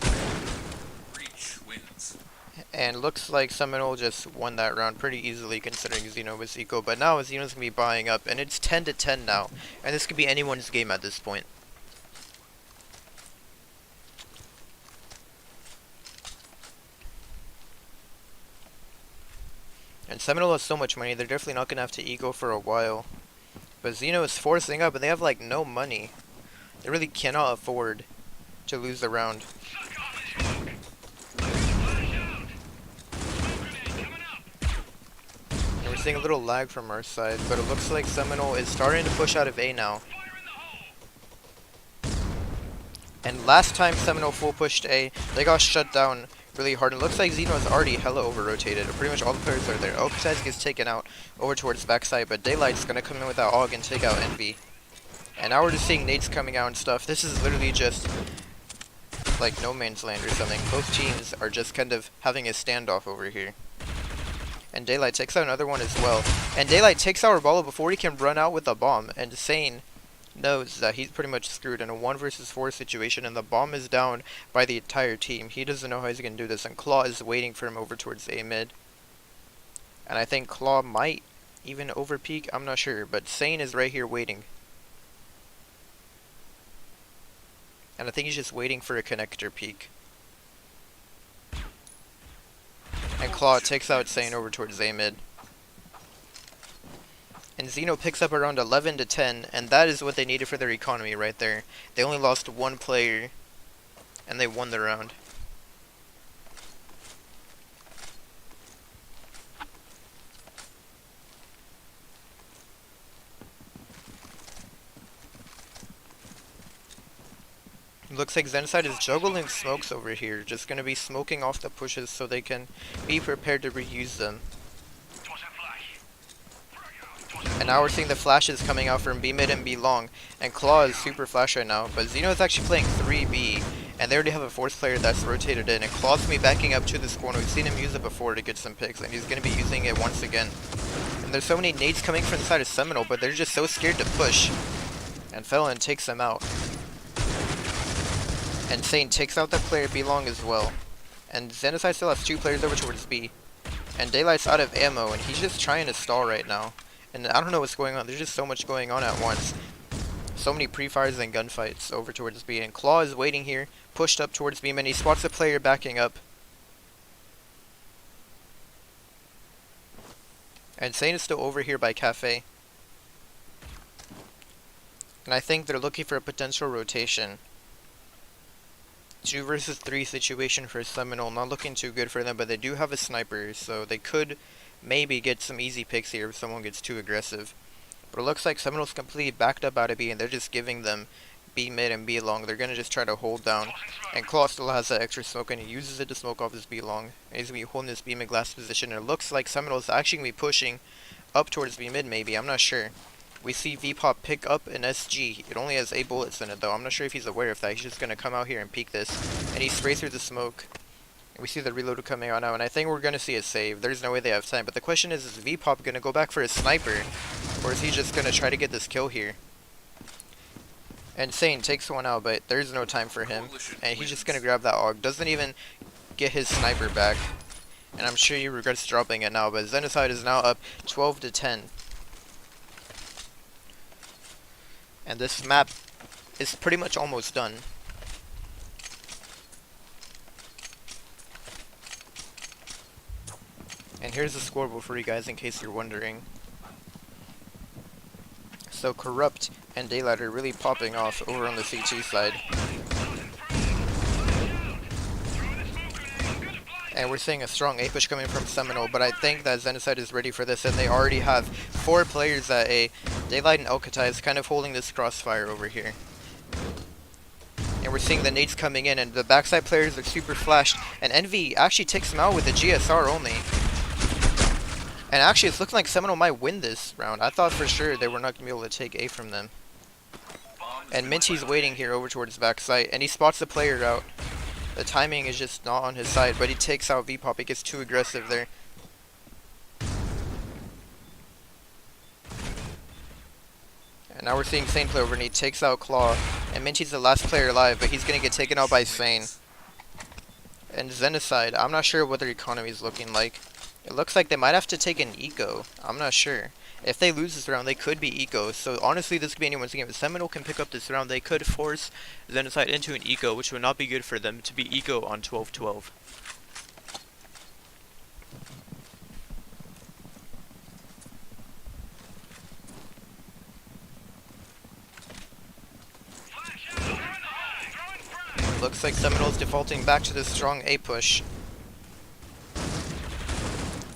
And looks like SeMinal just won that round pretty easily considering Xeno was eco. But now Xeno's going to be buying up, and it's 10-10 now. And this could be anyone's game at this point. And SeMinal has so much money, they're definitely not going to have to eco for a while. But Xeno is forcing up, and they have like no money. They really cannot afford to lose the round. And we're seeing a little lag from our side, but it looks like SeMinal is starting to push out of A now. And last time SeMinal full pushed A, they got shut down really hard. It looks like Xeno is already hella over-rotated. Pretty much all the players are there. Okataz gets taken out over towards backside, but Daylight's gonna come in with that AUG and take out Envy. And now we're just seeing nades coming out and stuff. This is literally just like no man's land or something. Both teams are just kind of having a standoff over here. And Daylight takes out another one as well. And Daylight takes out Rabalo before he can run out with a bomb. And Sane knows that he's pretty much screwed in a 1 versus 4 situation, and the bomb is down by the entire team. He doesn't know how he's going to do this, and Claw is waiting for him over towards A mid. And I think Claw might even overpeak, I'm not sure, but Sane is right here waiting. And I think he's just waiting for a connector peak. And Claw takes out Sane over towards A mid. And Xeno picks up around 11 to 10, and that is what they needed for their economy right there. They only lost one player, and they won the round. Looks like Xenocide is juggling smokes over here, just gonna be smoking off the pushes so they can be prepared to reuse them. And now we're seeing the flashes coming out from B mid and B long, and Claw is super flash right now, but Xeno is actually playing 3B, and they already have a fourth player that's rotated in, and Claw's gonna be backing up to this corner. We've seen him use it before to get some picks, and he's gonna be using it once again. And there's so many nades coming from the side of SeMinal, but they're just so scared to push. And Felon takes them out. And Sane takes out that player B long as well. And Xenocide still has 2 players over towards B. And Daylight's out of ammo, and he's just trying to stall right now. And I don't know what's going on. There's just so much going on at once. So many pre-fires and gunfights over towards B. And Claw is waiting here, pushed up towards B, and he spots a player backing up. And Sane is still over here by Cafe. And I think they're looking for a potential rotation. 2 versus 3 situation for SeMinal, not looking too good for them, but they do have a sniper, so they could maybe get some easy picks here if someone gets too aggressive. But it looks like SeMinal's completely backed up out of B, and they're just giving them B mid and B long. They're going to just try to hold down. And Claw still has that extra smoke, and he uses it to smoke off his B long. And he's going to be holding this B mid glass position, and it looks like SeMinal's actually going to be pushing up towards B mid maybe, I'm not sure. We see VPop pick up an SG. It only has 8 bullets in it though. I'm not sure if he's aware of that. He's just going to come out here and peek this. And he sprays through the smoke. And we see the reload coming out now. And I think we're going to see a save. There's no way they have time. But the question is VPop going to go back for a sniper? Or is he just going to try to get this kill here? And Sane takes one out, but there's no time for him. And he's just going to grab that AUG. Doesn't even get his sniper back. And I'm sure he regrets dropping it now. But Xenocide is now up 12 to 10. And this map is pretty much almost done. And here's the scoreboard for you guys in case you're wondering. So Corrupt and Daylight are really popping off over on the CT side. And we're seeing a strong A push coming from SeMinal, but I think that Xenocide is ready for this, and they already have 4 players at A. Daylight and Alcatai is kind of holding this crossfire over here. And we're seeing the nades coming in, and the backside players are super flashed, and Envy actually takes them out with a GSR only. And actually it's looking like SeMinal might win this round. I thought for sure they were not going to be able to take A from them. And Minty's waiting here over towards backside, and he spots the player out. The timing is just not on his side, but he takes out VPop. He gets too aggressive there. And now we're seeing Sane play over, and he takes out Claw. And Minty's the last player alive, but he's going to get taken out by Sane. And Xenocide, I'm not sure what their economy is looking like. It looks like they might have to take an eco. I'm not sure. If they lose this round, they could be eco. So honestly, this could be anyone's game. If SeMinal can pick up this round, they could force Xenocide into an eco, which would not be good for them to be eco on 12-12. Looks like SeMinal's defaulting back to the strong A push.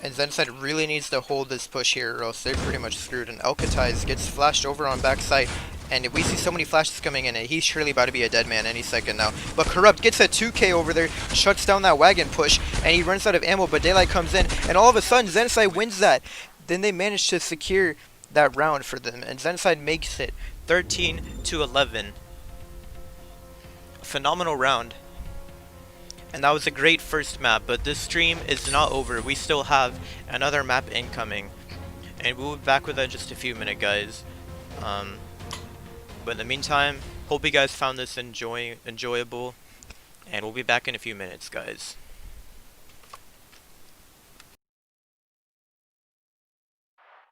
And Xenocide really needs to hold this push here, or else they're pretty much screwed. And Alcatai gets flashed over on backside, And we see so many flashes coming in, and he's surely about to be a dead man any second now. But Corrupt gets a 2K over there, shuts down that wagon push, and he runs out of ammo, but Daylight comes in, and all of a sudden, Xenocide wins that. Then they manage to secure that round for them, and Xenocide makes it 13-11. Phenomenal round. And that was a great first map, but this stream is not over. We still have another map incoming. And we'll be back with that in just a few minutes, guys. But in the meantime, hope you guys found this enjoyable. And we'll be back in a few minutes, guys.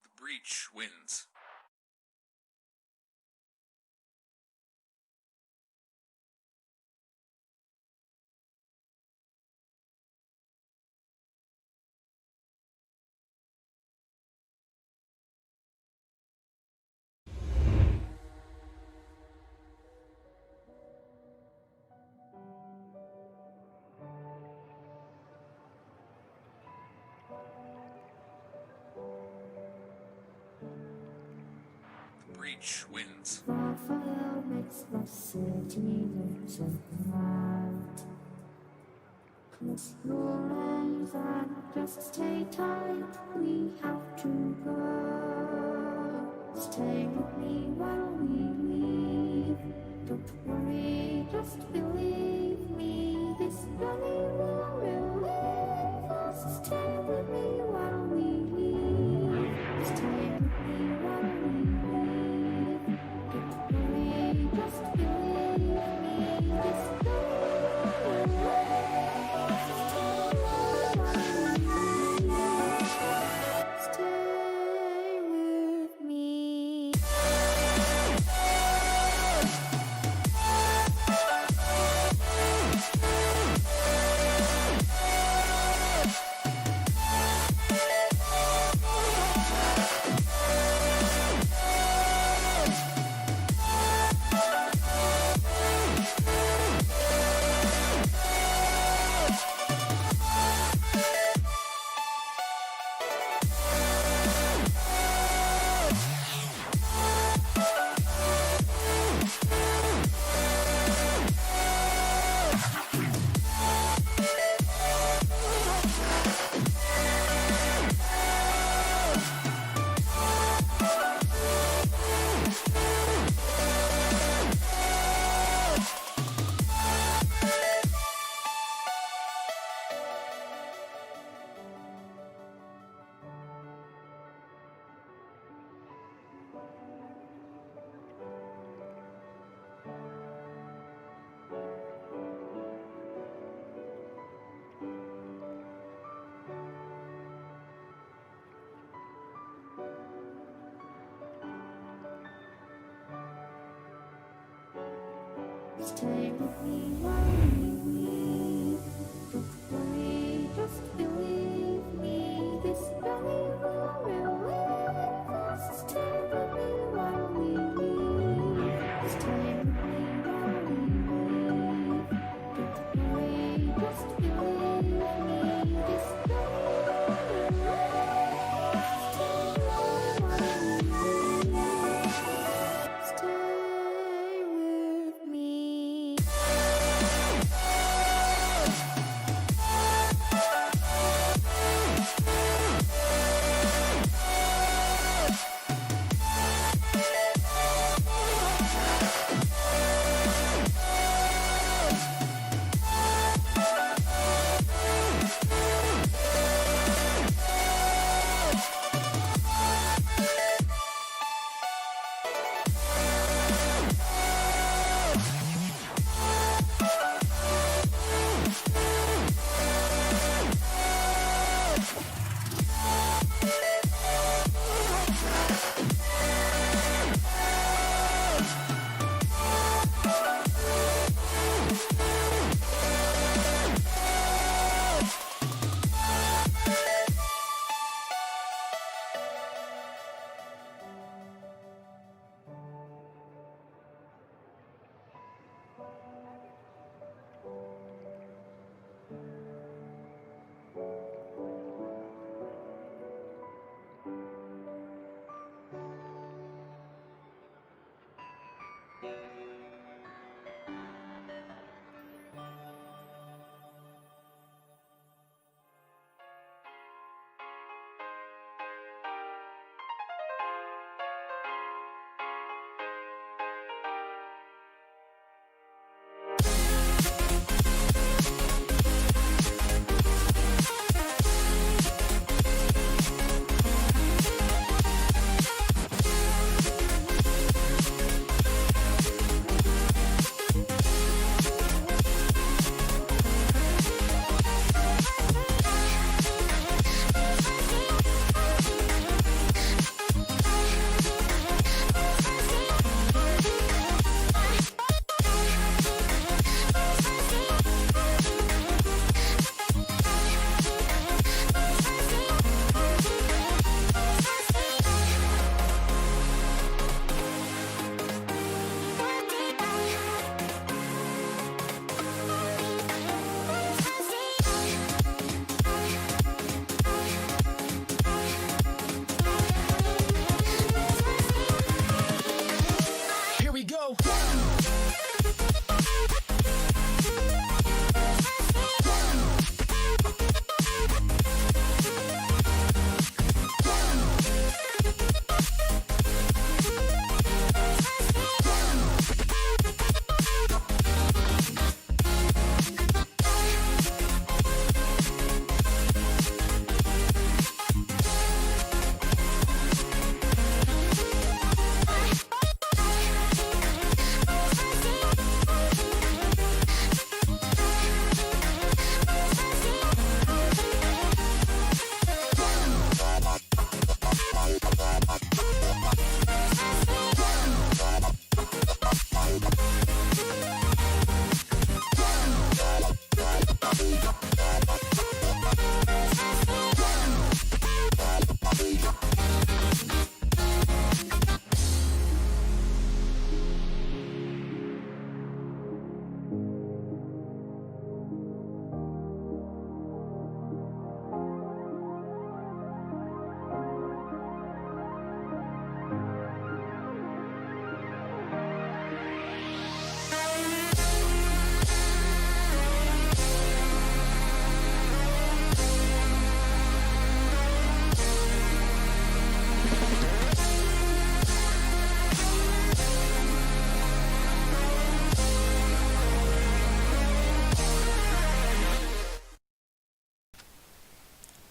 The breach wins. The breach wins.
Fire makes the city looks alive. Close your eyes and just stay tight. We have to go. Stay with me while we leave. Don't worry, just believe me. This journey will relieve us. Stay with me while we leave. Stay with me while we leave. Don't worry, just believe me. This journey will relieve us. Stay with me. Stay with me while we leave. Don't worry, just believe me. This journey will relieve us. Stay with me while we leave. Stay with me while we leave. Don't worry, just believe me. This journey will relieve us. Stay with me while we leave. Stay with me.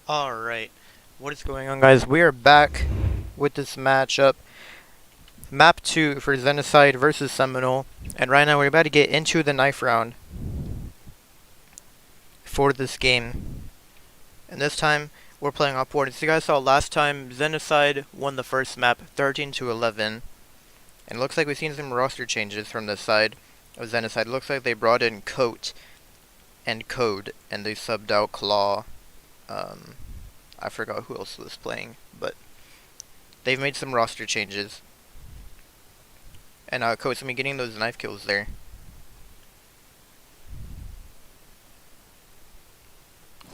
Alright, what is going on, guys? We are back with this matchup. Map 2 for Xenocide versus SeMinal. And right now we're about to get into the knife round for this game. And this time we're playing upward. As you guys saw last time, Xenocide won the first map 13-11. And it looks like we've seen some roster changes from this side of Xenocide. It looks like they brought in Coat and Code, and they subbed out Claw. I forgot who else was playing, but they've made some roster changes. And Coat's been getting those knife kills there.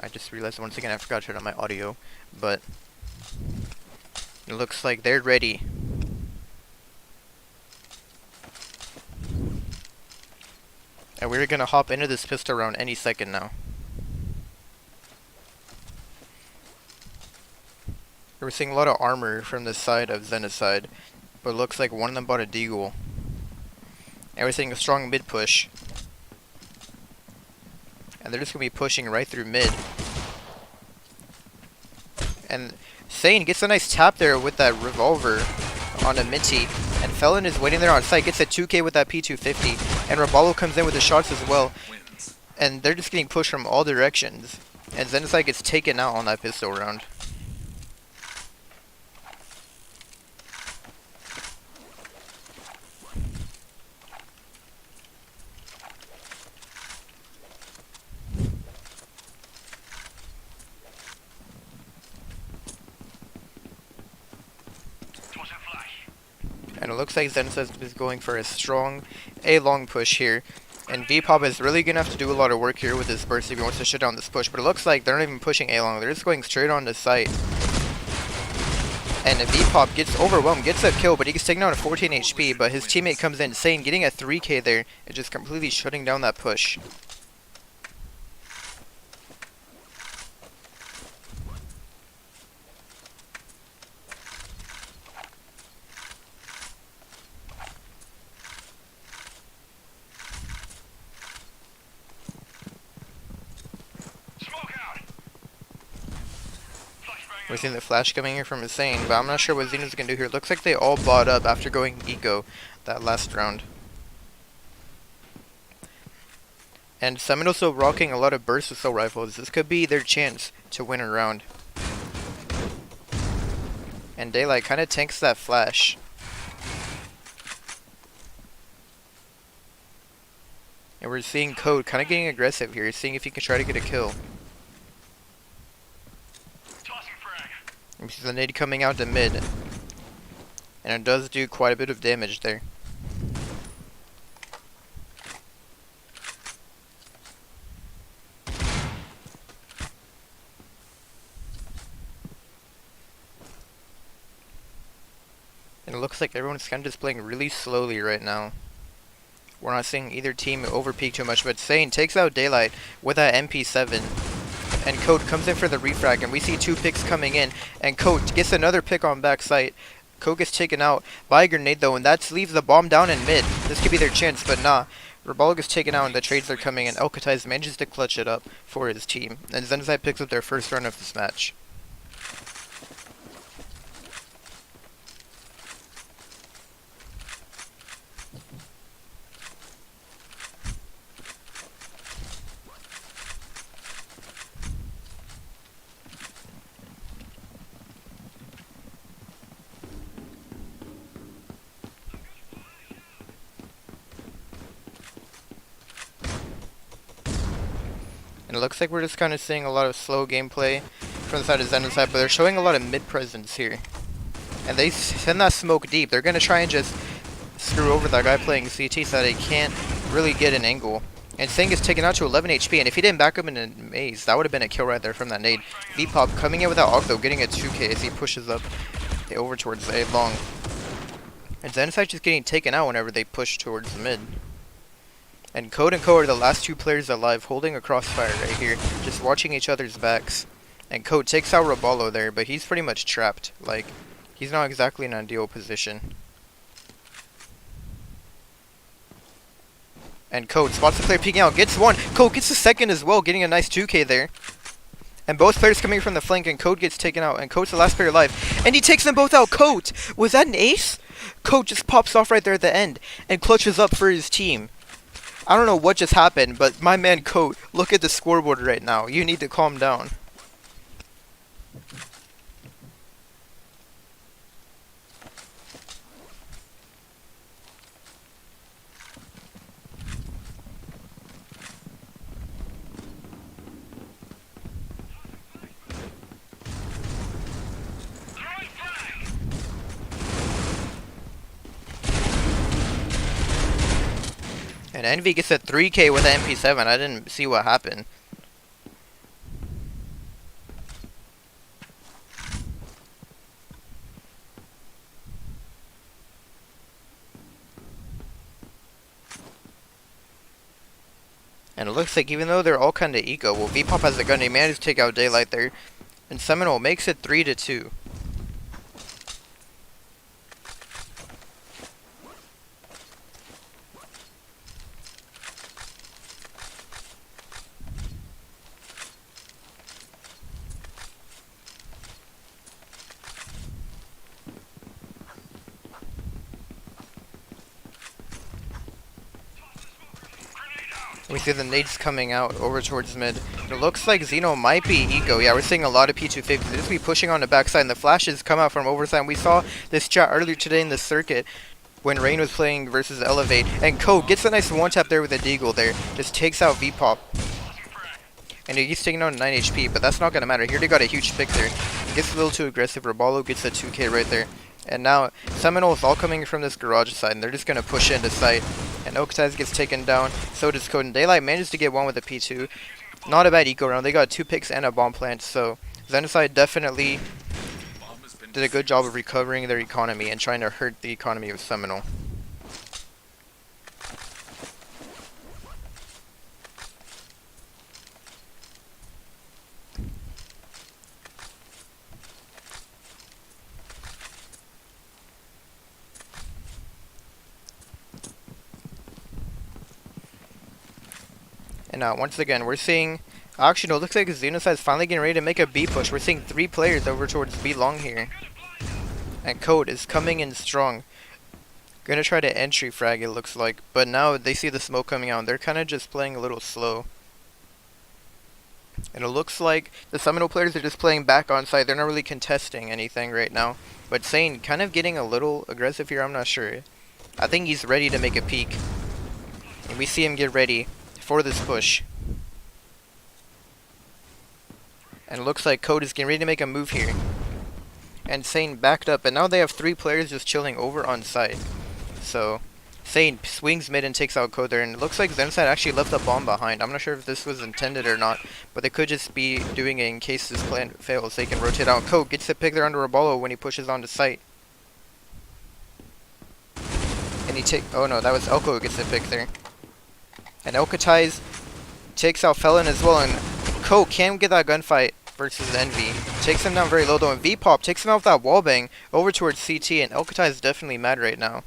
I just realized once again I forgot to turn on my audio, but it looks like they're ready. And we're gonna hop into this pistol round any second now. We're seeing a lot of armor from this side of Xenocide, but it looks like one of them bought a deagle. And we're seeing a strong mid push. And they're just gonna be pushing right through mid. And Sane gets a nice tap there with that revolver on a Minty. And Felon is waiting there on site, gets a 2K with that P250. And Rabalo comes in with the shots as well. And they're just getting pushed from all directions. And Xenocide gets taken out on that pistol round. And it looks like Xenocide is going for a strong A-long push here. And V-Pop is really going to have to do a lot of work here with his burst if he wants to shut down this push. But it looks like they're not even pushing A-long. They're just going straight on the site. And V-Pop gets overwhelmed, gets a kill, but he gets taken down to 14 HP. But his teammate comes in insane, getting a 3K there. And just completely shutting down that push. We're seeing the flash coming here from Insane, but I'm not sure what Xeno's going to do here. It looks like they all bought up after going eco that last round. And SeMinal also rocking a lot of burst assault rifles. This could be their chance to win a round. And Daylight kind of tanks that flash. And we're seeing Code kind of getting aggressive here, seeing if he can try to get a kill. We see the nade coming out to mid. And it does do quite a bit of damage there. And it looks like everyone's kind of just playing really slowly right now. We're not seeing either team overpeak too much, but Sane takes out Daylight with that MP7. And Code comes in for the refrag, and we see two picks coming in. And Code gets another pick on backside. Code gets taken out by a grenade though, and that leaves the bomb down in mid. This could be their chance, but nah. Rabalo gets taken out and the trades are coming in. Elkatize manages to clutch it up for his team. And Xenocide picks up their first round of this match. And it looks like we're just kind of seeing a lot of slow gameplay from the side of Xenocide, but they're showing a lot of mid presence here. And they send that smoke deep. They're going to try and just screw over that guy playing CT so that he can't really get an angle. And Sing is taken out to 11 HP, and if he didn't back up in a maze, that would have been a kill right there from that nade. V-Pop coming in with that AUG though, getting a 2K as he pushes up over towards A long. And Xenocide just getting taken out whenever they push towards the mid. And Code and Co are the last two players alive, holding a crossfire right here, just watching each other's backs. And Code takes out Rabalo there, but he's pretty much trapped. Like, he's not exactly in an ideal position. And Code spots the player peeking out, gets one. Code gets the second as well, getting a nice 2K there. And both players coming from the flank, and Code gets taken out, and Code's the last player alive. And he takes them both out. Code! Was that an ace? Code just pops off right there at the end and clutches up for his team. I don't know what just happened, but my man Code, look at the scoreboard right now. You need to calm down. And Envy gets a 3K with an MP7. I didn't see what happened. And it looks like even though they're all kind of eco, well, VPOP has a gun. He managed to take out Daylight there. And SeMinal makes it 3-2. We see the nades coming out over towards mid. It looks like Xeno might be eco. Yeah, we're seeing a lot of P250s. They're just be pushing on the backside, and the flashes come out from overside. We saw this chat earlier today in the circuit when Rain was playing versus Elevate. And Code gets a nice one-tap there with a deagle there. Just takes out VPOP. And he's taking on 9 HP, but that's not going to matter. He already got a huge pick there. Gets a little too aggressive. Robalo gets a 2K right there. And now SeMinal is all coming from this garage side, and they're just going to push into sight. And Oaktize gets taken down. So does Code. And Daylight manages to get one with a P2. Not a bad eco round. They got 2 picks and a bomb plant. So Xenocide definitely did a good job of recovering their economy and trying to hurt the economy of SeMinal. And once again, we're seeing... Actually, no, it looks like Xenocide is finally getting ready to make a B push. We're seeing 3 players over towards B long here. And Code is coming in strong. Gonna try to entry frag, it looks like. But now they see the smoke coming out, and they're kind of just playing a little slow. And it looks like the SeMinal players are just playing back on site. They're not really contesting anything right now. But Sane kind of getting a little aggressive here, I'm not sure. I think he's ready to make a peek. And we see him get ready for this push. And it looks like Code is getting ready to make a move here. And Sane backed up, and now they have 3 players just chilling over on site. So Sane swings mid and takes out Code there, and it looks like Xenocide actually left a bomb behind. I'm not sure if this was intended or not, but they could just be doing it in case this plan fails. They can rotate out. Code gets the pick there under Robalo when he pushes onto site. And he oh no, that was Elko who gets the pick there. And Elkatize takes out Felon as well, and Code can get that gunfight versus Envy. Takes him down very low though, and VPOP takes him out with that wallbang over towards CT, and Elkatize is definitely mad right now.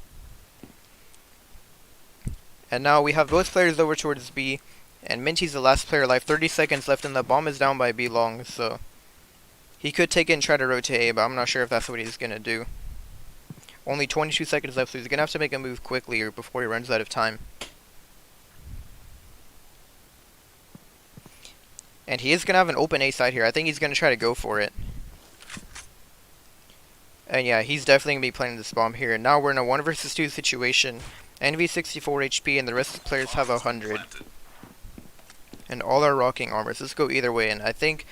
And now we have both players over towards B, and Minty's the last player alive. 30 seconds left, and the bomb is down by B long, so he could take it and try to rotate A, but I'm not sure if that's what he's going to do. Only 22 seconds left, so he's going to have to make a move quickly or before he runs out of time. And he is going to have an open A side here. I think he's going to try to go for it. And yeah, he's definitely going to be playing this bomb here. And now we're in a 1 versus 2 situation. Envy 64 HP and the rest of the players have 100. And all are rocking armors. Let's go either way. And I think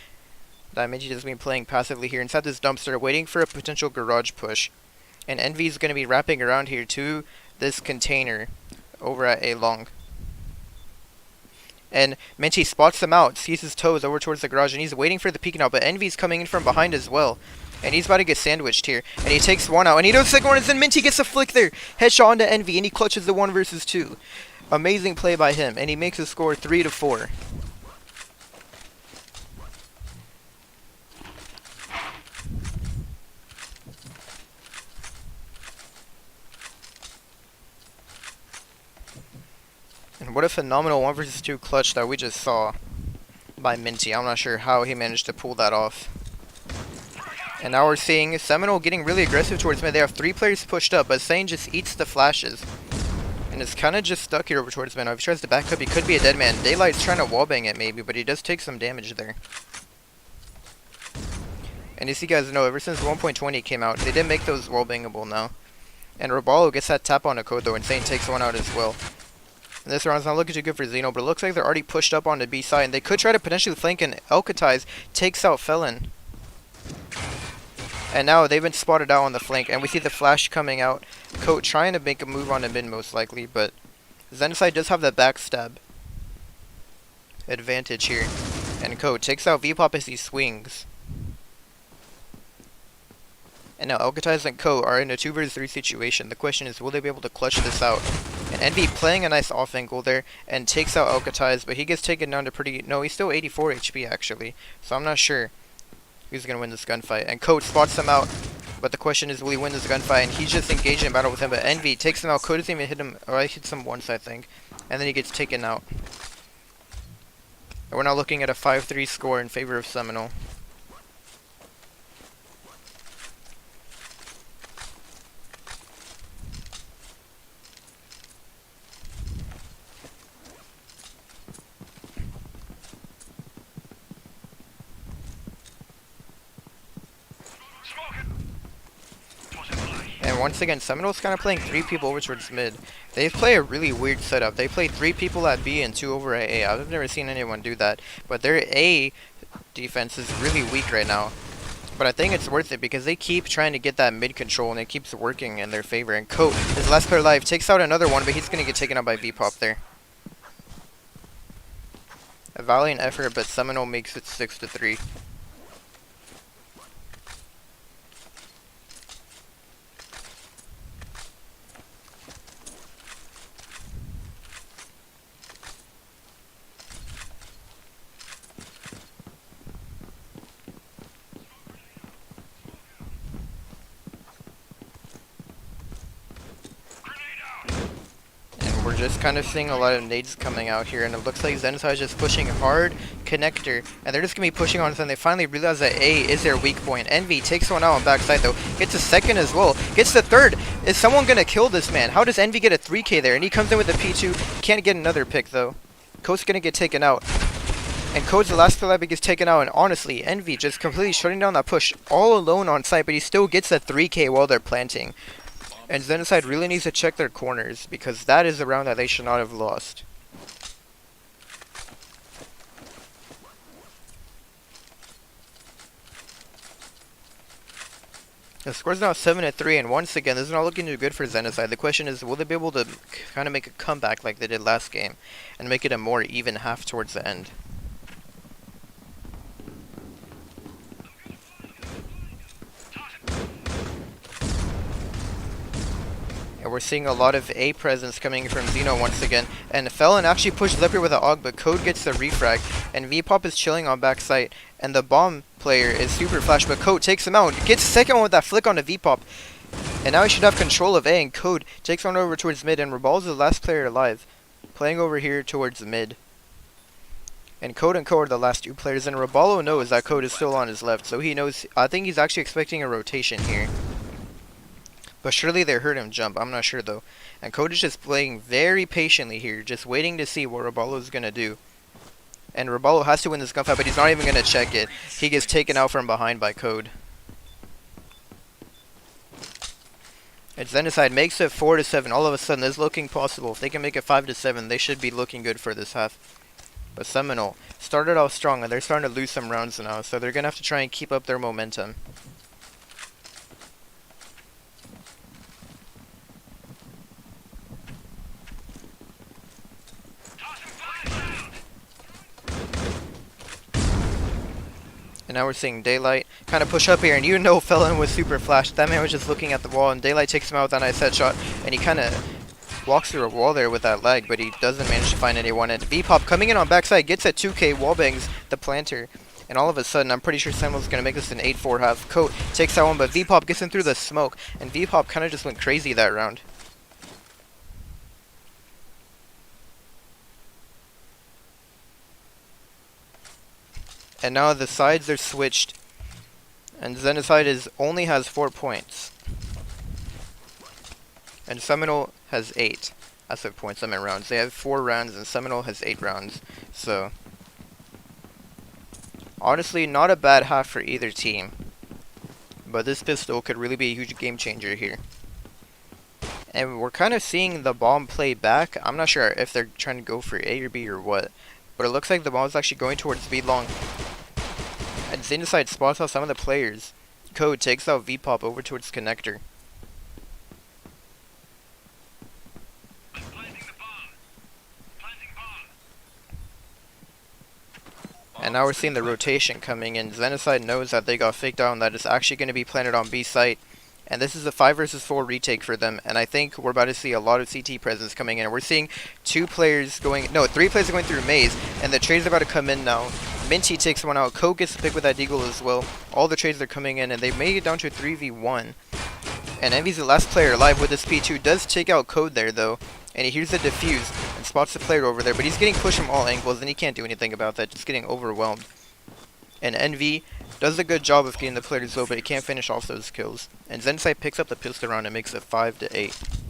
that Minty has been playing passively here inside this dumpster, waiting for a potential garage push. And Envy is going to be wrapping around here to this container over at A long. And Minty spots them out, sees his toes over towards the garage, and he's waiting for the peek now, but Envy's coming in from behind as well. And he's about to get sandwiched here. And he takes one out, and he does the second one, and then Minty gets a flick there. Headshot onto Envy, and he clutches the 1 versus 2. Amazing play by him, and he makes the score 3-4. And what a phenomenal 1 versus 2 clutch that we just saw. by Minty. I'm not sure how he managed to pull that off. And now we're seeing SeMinal getting really aggressive towards mid. They have 3 players pushed up, but Sane just eats the flashes. And it's kind of just stuck here over towards mid. Now if he tries to back up, he could be a dead man. Daylight's trying to wallbang it maybe, but he does take some damage there. And as you guys know, ever since 1.20 came out, they didn't make those wallbangable now. And Roballo gets that tap on a code though, and Sane takes one out as well. And this round's not looking too good for Xeno, but it looks like they're already pushed up on the B side, and they could try to potentially flank, and Alcatiz takes out Felon. And now they've been spotted out on the flank, and we see the flash coming out. Coat trying to make a move on the mid most likely, but Xenocide does have that backstab advantage here. And Coat takes out Vpop as he swings. And now Alcatiz and Coat are in a 2 vs 3 situation. The question is, will they be able to clutch this out? And Envy playing a nice off angle there and takes out Alcatiz, but he gets taken down to pretty... No, he's still 84 HP actually, so I'm not sure who's going to win this gunfight. And Coat spots him out, but the question is, will he win this gunfight? And he's just engaged in battle with him, but Envy takes him out. Coat doesn't even hit him, or he hits him once I think, and then he gets taken out. And we're now looking at a 5-3 score in favor of SeMinal. And once again, SeMinal's kind of playing 3 people over towards mid. They play a really weird setup. They play 3 people at B and 2 over at A. I've never seen anyone do that. But their A defense is really weak right now. But I think it's worth it because they keep trying to get that mid control and it keeps working in their favor. And Coat, his last player alive, takes out another one, but he's going to get taken out by Vpop there. A valiant effort, but SeMinal makes it 6-3. We're just kind of seeing a lot of nades coming out here, and it looks like Xenocide is just pushing hard connector, and they're just going to be pushing on until they finally realize that A is their weak point. Envy takes one out on backside though, gets a second as well, gets the third. Is someone going to kill this man? How does Envy get a 3k there? And he comes in with a P2, can't get another pick though. Coat's going to get taken out. And Code's the last player that gets taken out, and honestly, Envy just completely shutting down that push all alone on site, but he still gets a 3k while they're planting. And Xenocide really needs to check their corners, because that is a round that they should not have lost. The score's now 7-3, and once again, this is not looking too good for Xenocide. The question is, will they be able to kind of make a comeback like they did last game, and make it a more even half towards the end? And we're seeing a lot of A presence coming from Xeno once again. And Felon actually pushed Leopard with an AUG, but Code gets the refrag. And Vpop is chilling on backside. And the bomb player is super flash, but Code takes him out. Gets the second one with that flick on the Vpop. And now he should have control of A, and Code takes one over towards mid. And Rabal's the last player alive, playing over here towards mid. And Code are the last 2 players. And Raballo knows that Code is still on his left, so he knows. I think he's actually expecting a rotation here. But surely they heard him jump. I'm not sure though. And Code is just playing very patiently here, just waiting to see what Raballo is going to do. And Raballo has to win this gunfight, but he's not even going to check it. He gets taken out from behind by Code. And Xenocide makes it 4-7. All of a sudden, this is looking possible. If they can make it 5-7, they should be looking good for this half. But SeMinal started off strong, and they're starting to lose some rounds now, so they're going to have to try and keep up their momentum. And now we're seeing Daylight kind of push up here, and you know Felon was super flashed. That man was just looking at the wall, and Daylight takes him out with that nice headshot, and he kind of walks through a wall there with that leg, but he doesn't manage to find anyone. And Vpop coming in on backside gets a 2k, wallbangs the planter, and all of a sudden, I'm pretty sure SeMinal's going to make this an 8-4 half. Coat takes that one, but Vpop gets in through the smoke, and Vpop kind of just went crazy that round. And now the sides are switched. And Xenocide only has 4 points. And SeMinal has 8. As of points limit rounds. They have 4 rounds and SeMinal has 8 rounds. So honestly, not a bad half for either team. But this pistol could really be a huge game changer here. And we're kind of seeing the bomb play back. I'm not sure if they're trying to go for A or B or what. But it looks like the bomb is actually going towards B long. And Xenocide spots out some of the players. Code takes out V-Pop over towards connector. And now we're seeing the rotation coming in. Xenocide knows that they got faked out and that it's actually going to be planted on B site. And this is a 5 versus 4 retake for them. And I think we're about to see a lot of CT presence coming in. And we're seeing 3 players going through maze. And the trades are about to come in now. Minty takes one out. Code gets the pick with that deagle as well. All the trades are coming in and they made it down to a 3v1. And Envy's the last player alive with this P2. Does take out Code there though. And he hears the defuse and spots the player over there. But he's getting pushed from all angles and he can't do anything about that. Just getting overwhelmed. And Envy does a good job of getting the players low, but he can't finish off those kills. And Xenocide picks up the pistol round and makes it 5-8.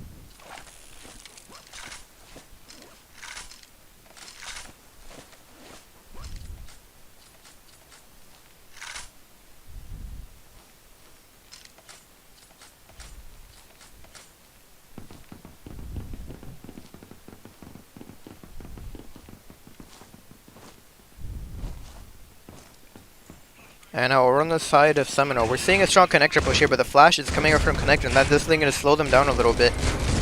And now we're on the side of SeMinal. We're seeing a strong connector push here, but the flash is coming up from connector, and that's this thing going to slow them down a little bit.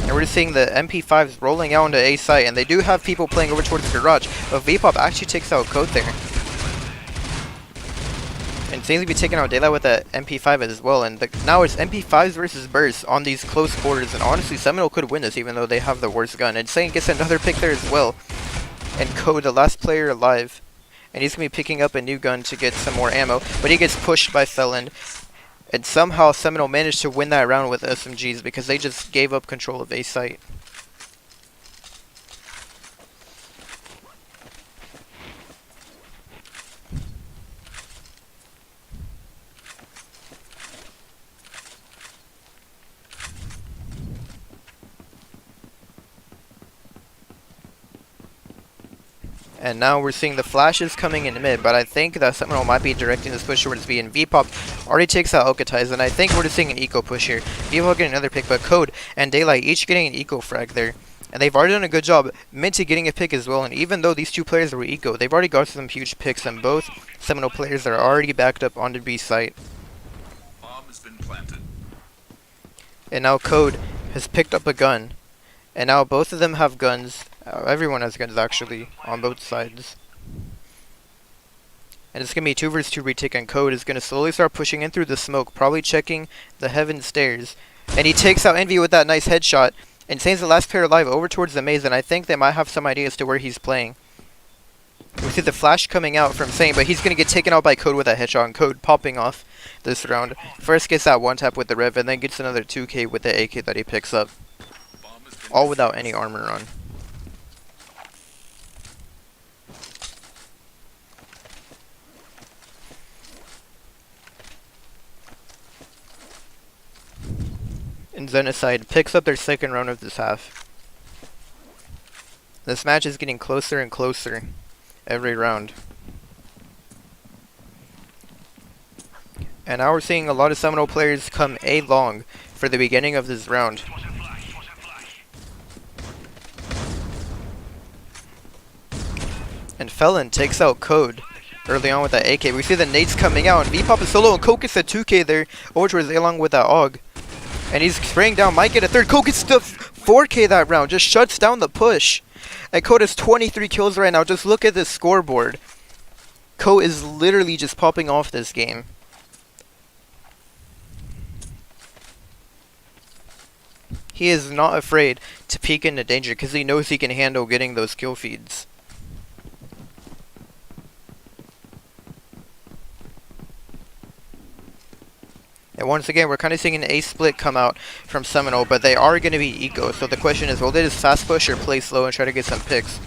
And we're just seeing the MP5s rolling out into A site, and they do have people playing over towards the garage, but V-Pop actually takes out Code there. And seems to be taking out Daylight with the MP5 as well, and now it's MP5s versus Bursts on these close quarters, and honestly SeMinal could win this even though they have the worst gun. And Sane gets another pick there as well. And Code, the last player alive. And he's going to be picking up a new gun to get some more ammo. But he gets pushed by Felon. And somehow SeMinal managed to win that round with SMGs because they just gave up control of A site. And now we're seeing the flashes coming in mid, but I think that SeMinal might be directing this push towards B, and V-Pop already takes out Alcatize, and I think we're just seeing an eco push here. V-Pop getting another pick, but Code and Daylight each getting an eco frag there. And they've already done a good job. Minty getting a pick as well, and even though these two players were eco, they've already got some huge picks, and both SeMinal players are already backed up onto B site.
Bomb has been planted.
And now Code has picked up a gun. And now both of them have guns. Everyone has guns actually on both sides. And it's going to be 2 versus 2 retake, and Code is going to slowly start pushing in through the smoke, probably checking the heaven stairs. And he takes out Envy with that nice headshot and sends the last player alive over towards the maze, and I think they might have some idea as to where he's playing. We see the flash coming out from Sane, but he's going to get taken out by Code with that headshot, and Code popping off this round. First gets that one tap with the Rev, and then gets another 2k with the AK that he picks up. All without any armor on. And Xenocide picks up their second round of this half. This match is getting closer and closer every round. And now we're seeing a lot of SeMinal players come A long for the beginning of this round. And Felon takes out Code early on with that AK. We see the nades coming out, and V-Pop is solo, and Coke gets a 2k there over towards A long with that AUG. And he's spraying down, might get a third. Code gets the 4k that round, just shuts down the push. And Code has 23 kills right now. Just look at this scoreboard. Code is literally just popping off this game. He is not afraid to peek into danger because he knows he can handle getting those kill feeds. And once again, we're kind of seeing an A split come out from SeMinal, but they are going to be eco. So the question is, will they just fast push or play slow and try to get some picks?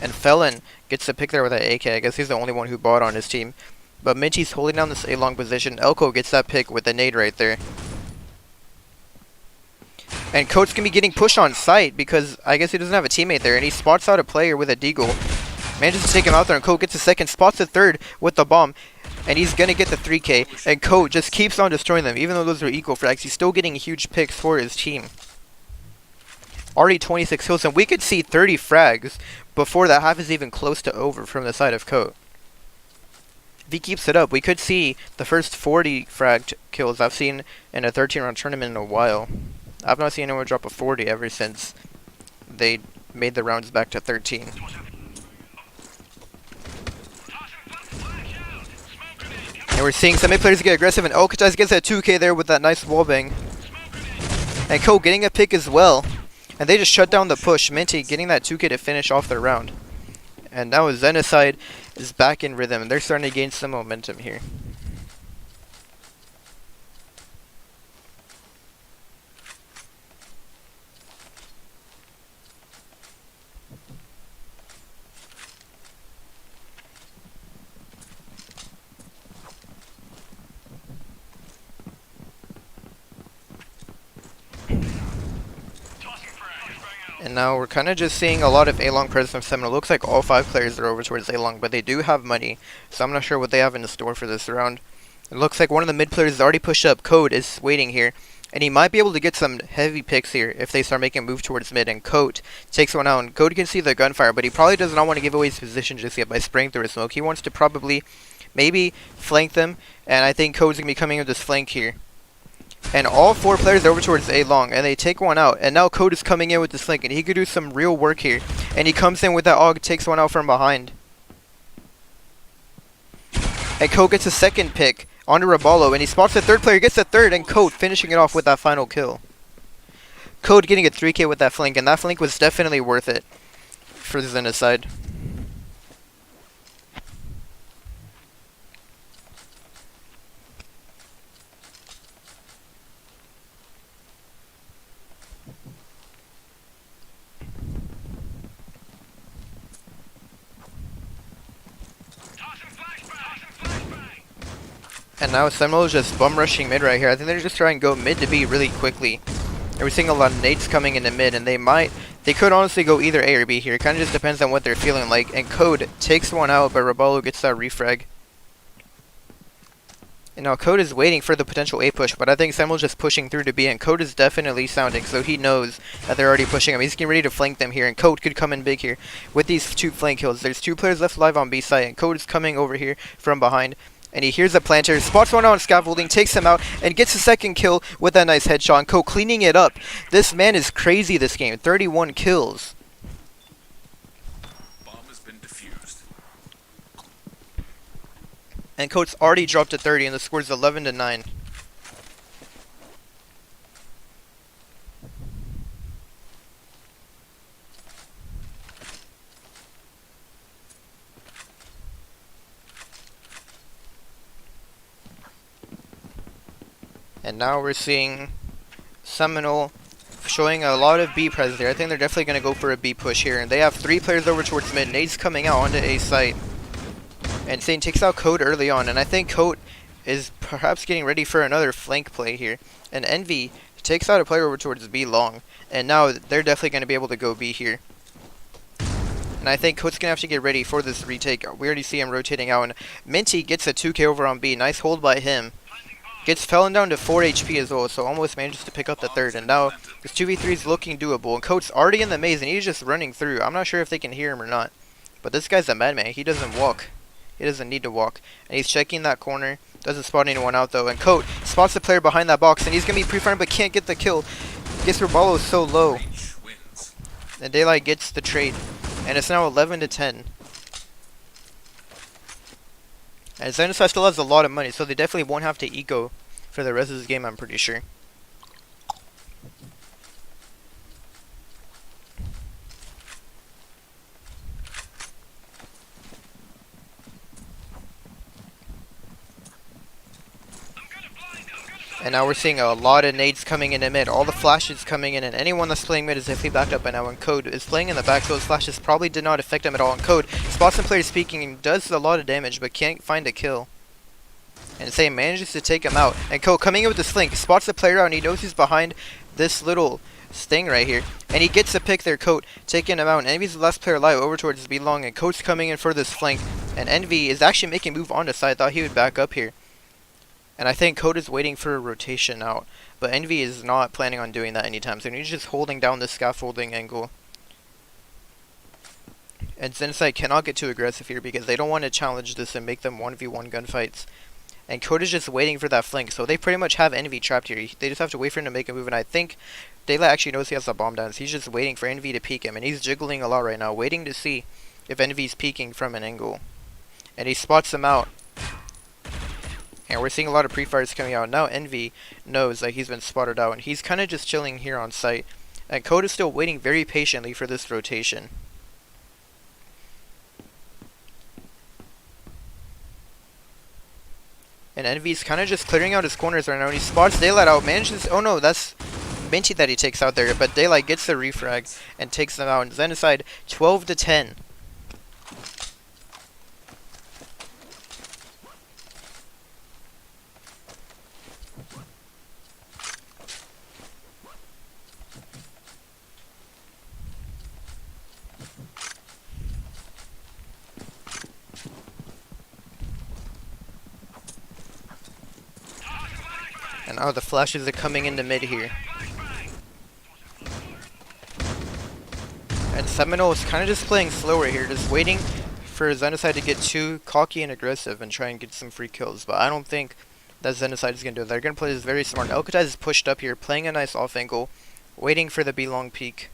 And Felon gets the pick there with that AK. I guess he's the only one who bought on his team. But Minty's holding down this A-long position. Elko gets that pick with the nade right there. And Coate's going to be getting pushed on site because I guess he doesn't have a teammate there. And he spots out a player with a deagle. Manages to take him out there, and Coate gets a second. Spots the third with the bomb. And he's going to get the 3K. And Coate just keeps on destroying them. Even though those are equal frags, he's still getting huge picks for his team. Already 26 kills. And we could see 30 frags before that half is even close to over from the side of Coate. If he keeps it up, we could see the first 40 frag kills I've seen in a 13-round tournament in a while. I've not seen anyone drop a 40 ever since they made the rounds back to 13. And we're seeing some mid players get aggressive, and Alcatraz gets that 2K there with that nice wallbang. And Coate getting a pick as well. And they just shut down the push. Minty getting that 2K to finish off their round. And now Xenocide is back in rhythm, and they're starting to gain some momentum here. And now we're kind of just seeing a lot of A-long presence from SeMinal. It looks like all 5 players are over towards A-long, but they do have money. So I'm not sure what they have in store for this round. It looks like one of the mid players has already pushed up. Coate is waiting here. And he might be able to get some heavy picks here if they start making a move towards mid. And Coate takes one out. And Coate can see the gunfire, but he probably does not want to give away his position just yet by spraying through his smoke. He wants to probably maybe flank them. And I think Coate's going to be coming with this flank here. And all 4 players are over towards A-long, and they take one out. And now Coate is coming in with this flank, and he could do some real work here. And he comes in with that AUG, takes one out from behind. And Coate gets a second pick onto Raballo, and he spots the third player, gets the third, and Coate finishing it off with that final kill. Coate getting a 3K with that flank, and that flank was definitely worth it for the Xenocide. And now SeMinal is just bum rushing mid right here. I think they're just trying to go mid to B really quickly. And we're seeing a lot of nades coming into mid, and they could honestly go either A or B here. It kind of just depends on what they're feeling like. And Coate takes one out, but Raballo gets that refrag. And now Coate is waiting for the potential A push, but I think SeMinal is just pushing through to B, and Coate is definitely sounding, so he knows that they're already pushing him. He's getting ready to flank them here, and Coate could come in big here with these 2 flank kills. There's 2 players left alive on B side, and Coate is coming over here from behind. And he hears a planter, spots one out on scaffolding, takes him out, and gets a second kill with that nice headshot. And Coate cleaning it up. This man is crazy this game. 31 kills.
Bomb has been defused.
And Coate's already dropped to 30, and the score's 11-9. And now we're seeing SeMinal showing a lot of B presence there. I think they're definitely going to go for a B push here. And they have 3 players over towards mid. Nade's coming out onto A site. And Satan takes out Coate early on. And I think Coate is perhaps getting ready for another flank play here. And Envy takes out a player over towards B long. And now they're definitely going to be able to go B here. And I think Coate's going to have to get ready for this retake. We already see him rotating out. And Minty gets a 2K over on B. Nice hold by him. Gets fallen down to 4 HP as well, so almost manages to pick up the third. And now this 2v3 is looking doable. And Coate's already in the maze, and he's just running through. I'm not sure if they can hear him or not. But this guy's a madman. He doesn't walk. He doesn't need to walk. And he's checking that corner. Doesn't spot anyone out, though. And Coate spots the player behind that box, and he's going to be pre-fired, but can't get the kill. Gets Raballo so low. And Daylight gets the trade. And it's now 11-10. And Xenocide still has a lot of money, so they definitely won't have to eco for the rest of this game, I'm pretty sure. And now we're seeing a lot of nades coming in mid. All the flashes coming in, and anyone that's playing mid is definitely backed up by now. And Coate is playing in the back, so those flashes probably did not affect him at all. And Coate spots some players speaking and does a lot of damage, but can't find a kill. And Say manages to take him out. And Ko coming in with the flank, spots the player out, and he knows he's behind this little sting right here. And he gets to pick their coat, taking him out. And Envy's the last player alive over towards B-Long. And Coat's coming in for this flank. And Envy is actually making a move on the side. Thought he would back up here. And I think Coat is waiting for a rotation out. But Envy is not planning on doing that anytime soon. He's just holding down the scaffolding angle. And Xenocide cannot get too aggressive here because they don't want to challenge this and make them 1v1 gunfights. And Code is just waiting for that flank, so they pretty much have Envy trapped here. They just have to wait for him to make a move, and I think Daylight actually knows he has the bomb down, so he's just waiting for Envy to peek him, and he's jiggling a lot right now, waiting to see if Envy's peeking from an angle. And he spots him out. And we're seeing a lot of pre-fires coming out. Now Envy knows that he's been spotted out, and he's kind of just chilling here on site. And Code is still waiting very patiently for this rotation. And Envy's kind of just clearing out his corners right now. And he spots Daylight out. Manages. Oh no, that's Minty that he takes out there. But Daylight gets the refrag and takes them out. And Xenocide 12-10. And now the flashes are coming into mid here. And SeMinal is kind of just playing slower here, just waiting for Xenocide to get too cocky and aggressive and try and get some free kills. But I don't think that Xenocide is going to do that. They're going to play this very smart. Alcatraz is pushed up here, playing a nice off angle, waiting for the B-long peak.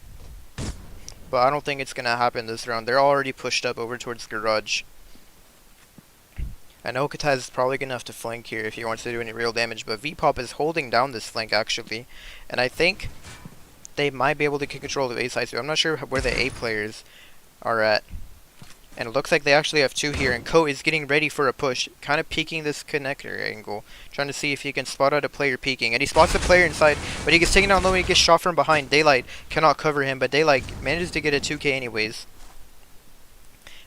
But I don't think it's going to happen this round. They're already pushed up over towards Garage. I know Kataz is probably going to have to flank here if he wants to do any real damage, but VPop is holding down this flank actually, and I think they might be able to get control of A side, so I'm not sure where the A players are at. And it looks like they actually have two here, and Ko is getting ready for a push, kind of peeking this connector angle, trying to see if he can spot out a player peeking, and he spots a player inside, but he gets taken down low and he gets shot from behind. Daylight cannot cover him, but Daylight manages to get a 2k anyways.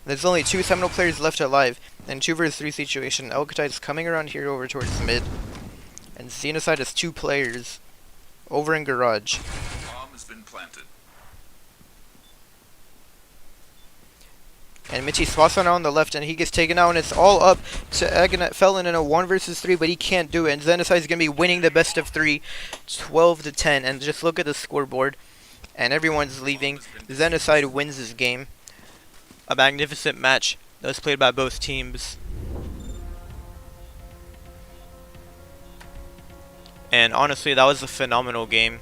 There's only two SeMinal players left alive, and 2 vs 3 situation. Alcatraz is coming around here over towards mid, and Xenocide has 2 players over in Garage.
Bomb has been planted.
And Mitchie spots one on the left, and he gets taken out, and it's all up to Aghanet Felon in a 1 vs 3, but he can't do it, and Xenocide is going to be winning the best of 3, 12-10, and just look at the scoreboard, and everyone's leaving. Xenocide wins this game. A magnificent match that was played by both teams. And honestly, that was a phenomenal game.